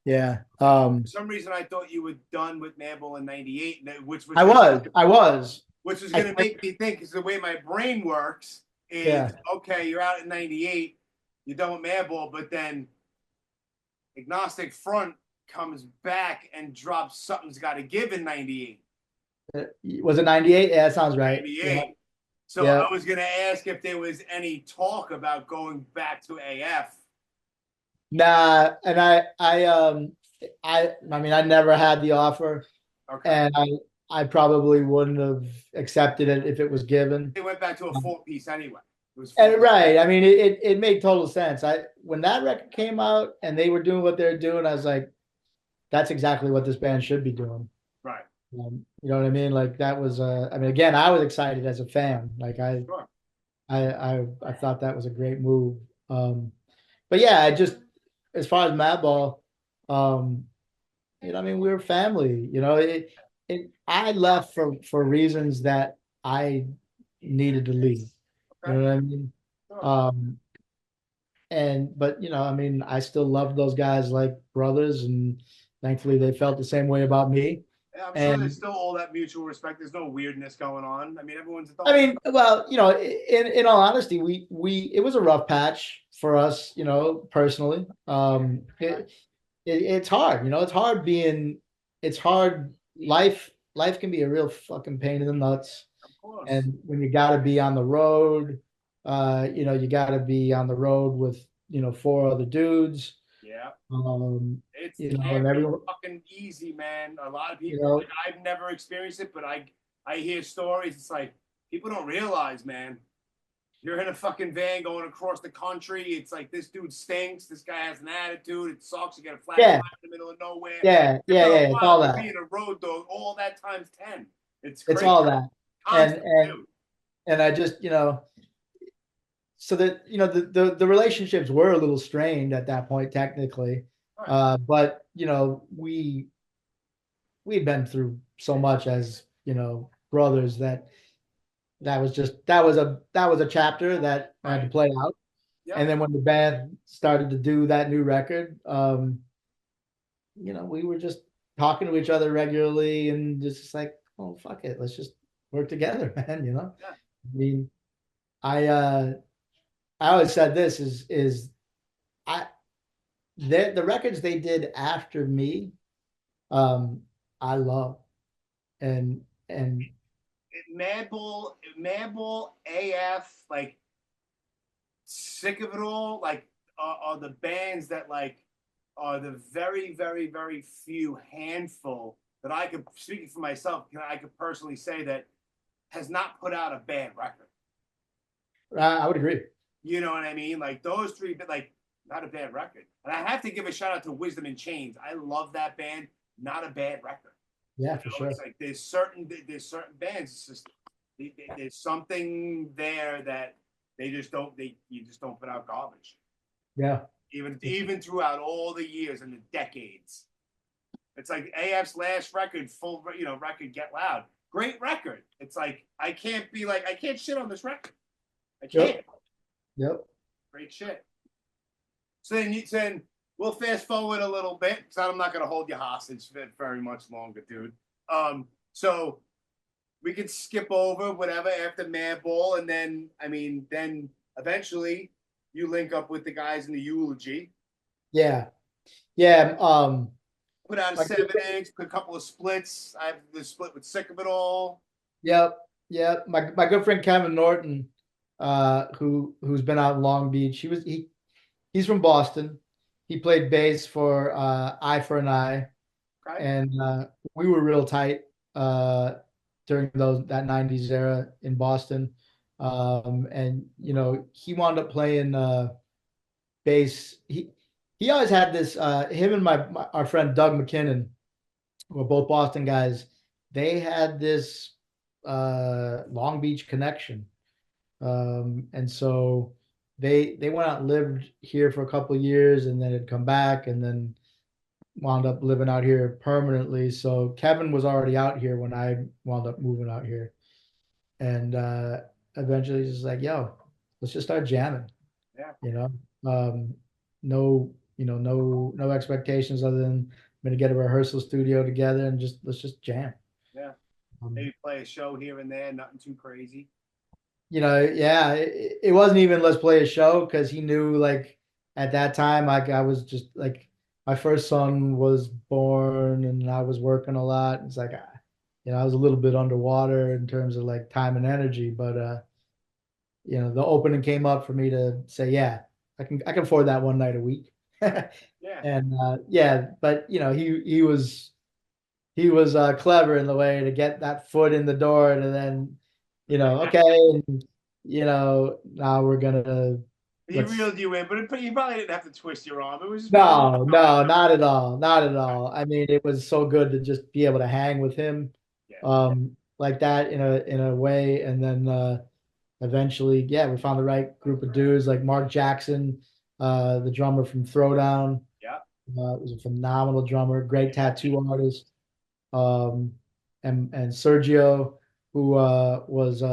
Yeah. For some reason, I thought you were done with Madball in 98, which was I was. Which was going to make me think, because the way my brain works is, okay, you're out in 98, you're done with Madball, but then Agnostic Front comes back and drops Something's Gotta Give in 98. Was it 98? Yeah, that sounds right. 98. Yeah. So I was going to ask if there was any talk about going back to AF. Nah, and I mean, I never had the offer, and I probably wouldn't have accepted it if it was given. They went back to a 4-piece anyway. Right. I mean, it made total sense. When that record came out and they were doing what they're doing, I was like, that's exactly what this band should be doing. Right. You know what I mean? Like that was I mean, again, I was excited as a fan. Like I thought that was a great move. But yeah, I just, as far as Madball, I mean, we were family. I left for reasons that I needed to leave. You know what I mean? But I mean, I still love those guys like brothers, and thankfully they felt the same way about me. Yeah, I'm sure there's still all that mutual respect. There's no weirdness going on. I mean, everyone's adult. I mean, well, in all honesty, it was a rough patch for us, personally. It's hard, it's hard. Life can be a real fucking pain in the nuts. Of course. And when you got to be on the road, you got to be on the road with 4 other dudes. Yeah. It's and everyone fucking easy, man. A lot of people, like, I've never experienced it, but I hear stories. It's like people don't realize, man. You're in a fucking van going across the country. It's like, this dude stinks. This guy has an attitude. It sucks. You got a flat in the middle of nowhere. Yeah. It's all that. Being a road dog, all that times 10. It's crazy. It's all that. And I just, so that, the relationships were a little strained at that point, technically. Right. But, we'd been through so much as, brothers that was a chapter that I had to play out. Yep. And then when the band started to do that new record, we were just talking to each other regularly and just like, oh, fuck it. work together, man. Yeah. I mean, I always said this is I the records they did after me, um, I love and Madball, AF, like Sick of It All, like are the bands that like are the very, very, very few handful that I could, speaking for myself, I could personally say that has not put out a bad record. I would agree. You know what I mean? Like those three, but like not a bad record. And I have to give a shout out to Wisdom in Chains. I love that band. Not a bad record. Yeah, for sure. It's like there's certain bands. It's just there's something there that you just don't put out garbage. Yeah. Even throughout all the years and the decades. It's like AF's last record, record Get Loud. Great record. It's like I can't shit on this record. I can't. Yep. Great shit. So then we'll fast forward a little bit because I'm not going to hold you hostage very much longer, dude. So we could skip over whatever after Madball, and then eventually you link up with the guys in the Eulogy. Yeah. Put out a 7-inch, put a couple of splits. I have the split with Sick of It All. Yep. My good friend Kevin Norton, who's been out in Long Beach. He's from Boston. He played bass for Eye for an Eye. Okay. And we were real tight during that 90s era in Boston. And he wound up playing bass. He always had this him and our friend Doug McKinnon, who are both Boston guys. They had this Long Beach connection. And so they went out and lived here for a couple of years and then had come back and then wound up living out here permanently. So Kevin was already out here when I wound up moving out here. And eventually he's just like, yo, let's just start jamming. Yeah. No expectations other than I'm gonna get a rehearsal studio together and let's just jam. Yeah. Maybe play a show here and there, nothing too crazy. Yeah, it wasn't even let's play a show because he knew like at that time I was just like my first son was born and I was working a lot. It's like I was a little bit underwater in terms of like time and energy, but the opening came up for me to say, yeah, I can afford that one night a week. Yeah. And but he was clever in the way to get that foot in the door and then okay, and now we're gonna. He reeled you in, but you probably didn't have to twist your arm. It was just no, not at all, not at all. I mean, it was so good to just be able to hang with him, like that in a way, and then eventually, we found the right group of dudes like Mark Jackson, the drummer from Throwdown. Yeah, was a phenomenal drummer, great tattoo artist, and Sergio, who was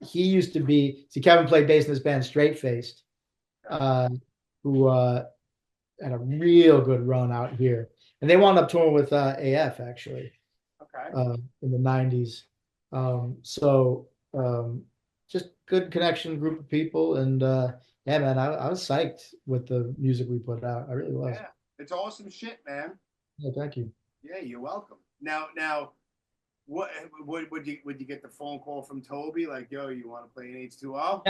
he used to be. See, Kevin played bass in this band Straight Faced, who had a real good run out here, and they wound up touring with AF actually. Okay. In the '90s, so just good connection group of people, and yeah, man, I was psyched with the music we put out. I really was. Yeah, it's awesome shit, man. Yeah, thank you. Yeah, you're welcome. Now, what would you get the phone call from Toby like, yo, you want to play an H2O?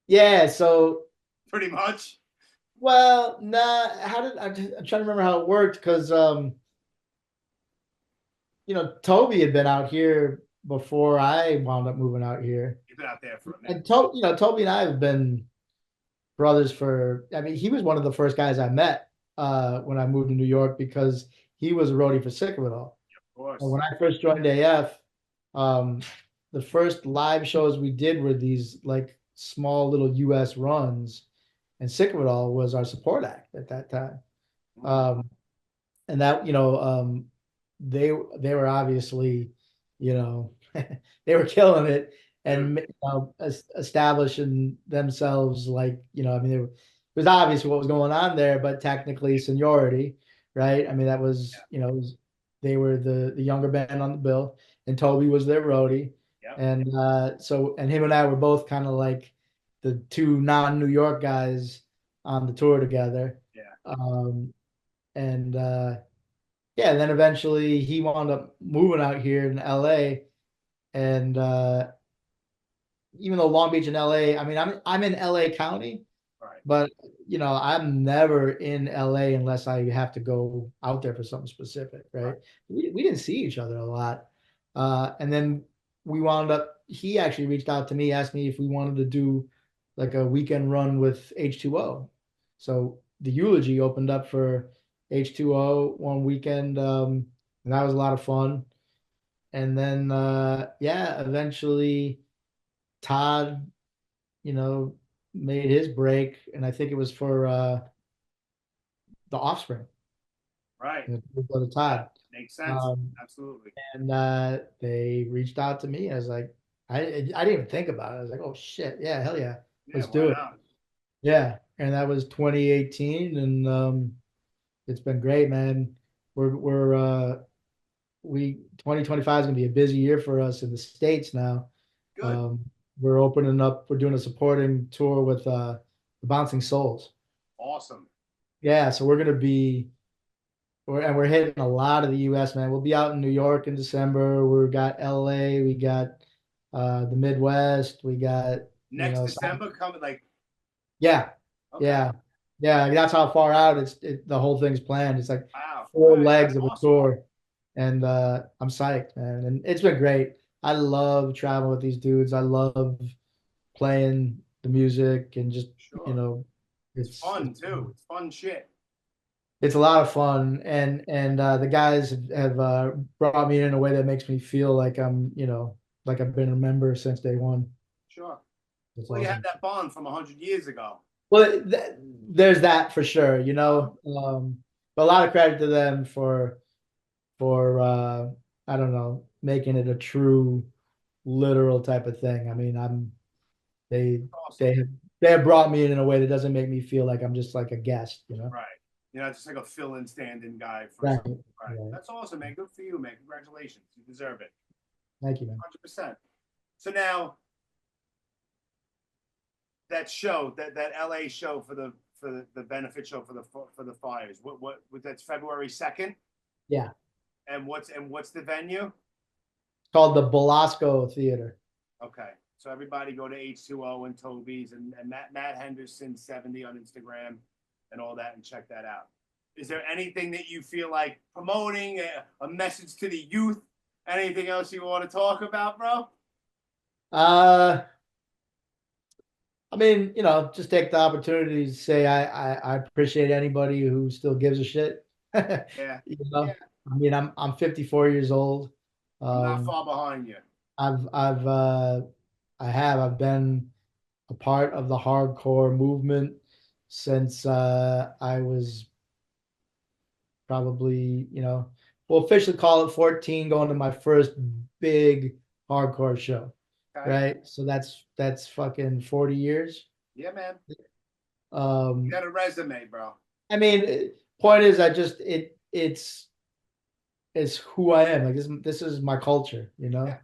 Yeah. So pretty much. Well, nah. I'm trying to remember how it worked because Toby had been out here before I wound up moving out here. You've been out there for a minute. And Toby and I have been brothers he was one of the first guys I met when I moved to New York because he was a roadie for Sick of It All. Of course. And when I first joined AF, the first live shows we did were these like small little US runs, and Sick of It All was our support act at that time. And that, they were obviously, they were killing it and establishing themselves like, it was obvious what was going on there, but technically seniority, right? I mean, that was, they were the younger band on the bill, and Toby was their roadie. Yep. And and him and I were both kind of like the two non-New York guys on the tour together. Yeah. And yeah, and then eventually he wound up moving out here in LA. And even though Long Beach and LA, I mean, I'm in LA County, Right. but I'm never in LA unless I have to go out there for something specific, right? We didn't see each other a lot. And then we wound up, he actually reached out to me, asked me if we wanted to do like a weekend run with H2O. So the Eulogy opened up for H2O one weekend, and that was a lot of fun. And then yeah, eventually Todd, you know, made his break, and I think it was for the Offspring. Right. For the Todd. Makes sense. Absolutely. And they reached out to me. I was like, I didn't even think about it. I was like, oh shit, yeah, hell yeah, let's do it. Not? Yeah, and that was 2018, and it's been great, man. We 2025 is gonna be a busy year for us in the States now. Good. We're opening up. We're doing a supporting tour with the Bouncing Souls. Awesome. Yeah, so we're gonna be, we're hitting a lot of the U.S., man. We'll be out in New York in December. We got L.A. We got the Midwest. We got next December coming. Like, yeah, okay. yeah. That's how far out the whole thing's planned. It's like wow, 4 legs of awesome. a tour, and I'm psyched, man. And it's been great. I love traveling with these dudes. I love playing the music and just it's fun too. It's fun shit. It's a lot of fun, and the guys have brought me in a way that makes me feel like I'm like I've been a member since day one. Sure. That's well, awesome. You have that bond from 100 years ago. Well, there's that for sure, but a lot of credit to them for I don't know, making it a true literal type of thing. I mean, they awesome. they have brought me in a way that doesn't make me feel like I'm just like a guest, Right. Just like a fill-in stand-in guy for right. something. Right. Right. That's awesome, man. Good for you, man. Congratulations. You deserve it. Thank you, man. 100%. So now that show, that LA show for the benefit show for the fires. What that's February 2nd? Yeah. And what's the venue? It's called the Belasco Theater. Okay. So everybody go to H2O and Toby's and Matt Henderson 70 on Instagram and all that and check that out. Is there anything that you feel like promoting, a message to the youth? Anything else you want to talk about, bro? I mean, just take the opportunity to say I appreciate anybody who still gives a shit. Yeah. Yeah. I mean, I'm 54 years old. I'm not far behind you. I've been a part of the hardcore movement since I was probably, we'll officially call it 14, going to my first big hardcore show. Okay. Right? So that's fucking 40 years. Yeah, man. You got a resume, bro. I mean, point is, it's who I am. Like this is my culture, Yeah.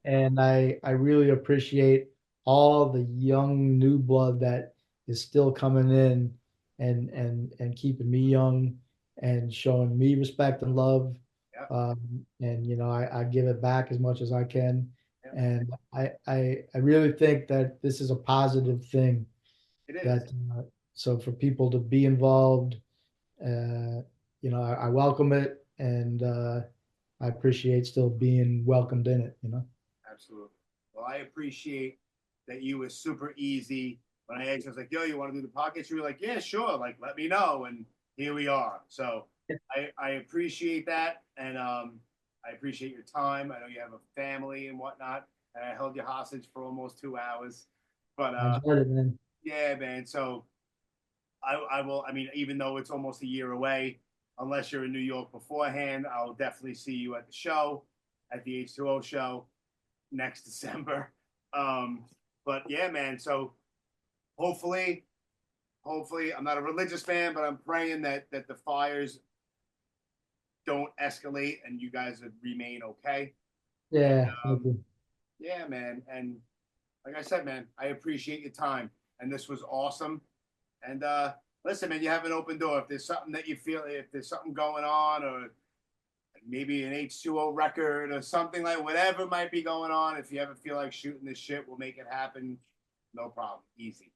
And I really appreciate all the young new blood that is still coming in and keeping me young and showing me respect and love. Yeah. And I give it back as much as I can. Yeah. And I really think that this is a positive thing. It is. So for people to be involved, I welcome it, and I appreciate still being welcomed in it, Absolutely. Well, I appreciate that you were super easy. When I asked you, I was like, yo, you want to do the podcast? You were like, yeah, sure. Like, let me know. And here we are. So I appreciate that. And I appreciate your time. I know you have a family and whatnot. And I held you hostage for almost 2 hours. But man. Yeah, man. So I will, even though it's almost a year away, unless you're in New York beforehand, I'll definitely see you at the show, at the H2O show next December. But yeah, man. So hopefully, I'm not a religious man, but I'm praying that the fires don't escalate and you guys remain okay. Yeah. Thank you. Yeah, man. And like I said, man, I appreciate your time. And this was awesome. And listen, man, you have an open door. If there's something that you feel, if there's something going on, or maybe an H2O record or something like whatever might be going on, if you ever feel like shooting this shit, we'll make it happen. No problem. Easy.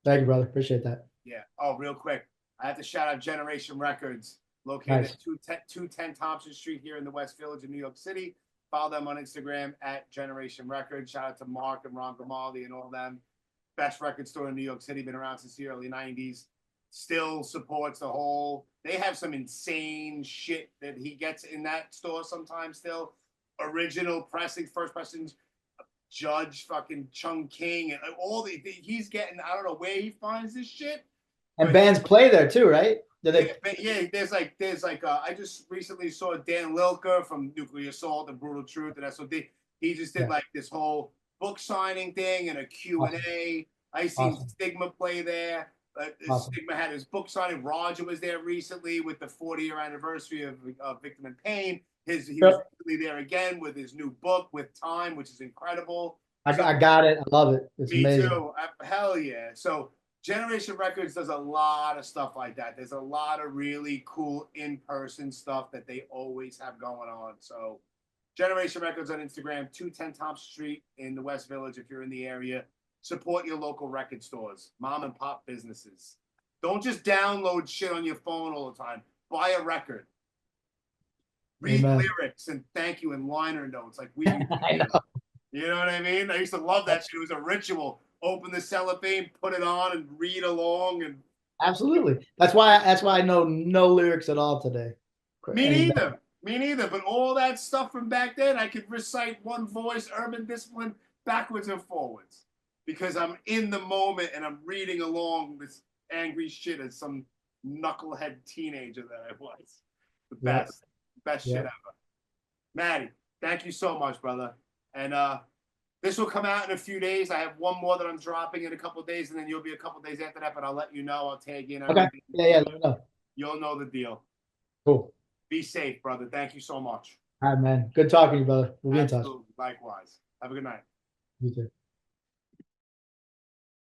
Thank you, brother. Appreciate that. Yeah. Oh, real quick. I have to shout out Generation Records, located at 210 Thompson Street here in the West Village of New York City. Follow them on Instagram at Generation Records. Shout out to Mark and Ron Grimaldi and all them. Best record store in New York City, been around since the early 90s. Still supports the whole. They have some insane shit that he gets in that store sometimes still. Original pressings, first pressings, Judge, fucking Chung King, and all the he's getting. I don't know where he finds this shit. And bands play there too, right? Yeah, there's like I just recently saw Dan Lilker from Nuclear Assault and Brutal Truth, and that's what he just did like this whole book signing thing and a Q&A. I seen Stigma play there. Stigma had his book signing. Roger was there recently with the 40-year anniversary of Victim in Pain. He was recently there again with his new book, With Time, which is incredible. I got it. I love it. It's amazing. Me too. Hell yeah. So Generation Records does a lot of stuff like that. There's a lot of really cool in-person stuff that they always have going on. So Generation Records on Instagram, 210 Thompson Street in the West Village if you're in the area. Support your local record stores, mom and pop businesses. Don't just download shit on your phone all the time. Buy a record. Read lyrics and thank you in liner notes like we do. You know what I mean? I used to love that shit. It was a ritual. Open the cellophane, put it on, and read along. And absolutely. That's why I know no lyrics at all today. Me neither. But all that stuff from back then, I could recite one voice, urban discipline, backwards and forwards. Because I'm in the moment and I'm reading along this angry shit as some knucklehead teenager that I was. The best shit ever. Maddie, thank you so much, brother. And this will come out in a few days. I have one more that I'm dropping in a couple of days, and then you'll be a couple of days after that, but I'll let you know. I'll tag you in. Okay. Yeah, let me know. You'll know the deal. Cool. Be safe, brother. Thank you so much. All right, man. Good talking to you, brother. We'll be in touch. Likewise. Have a good night. You too.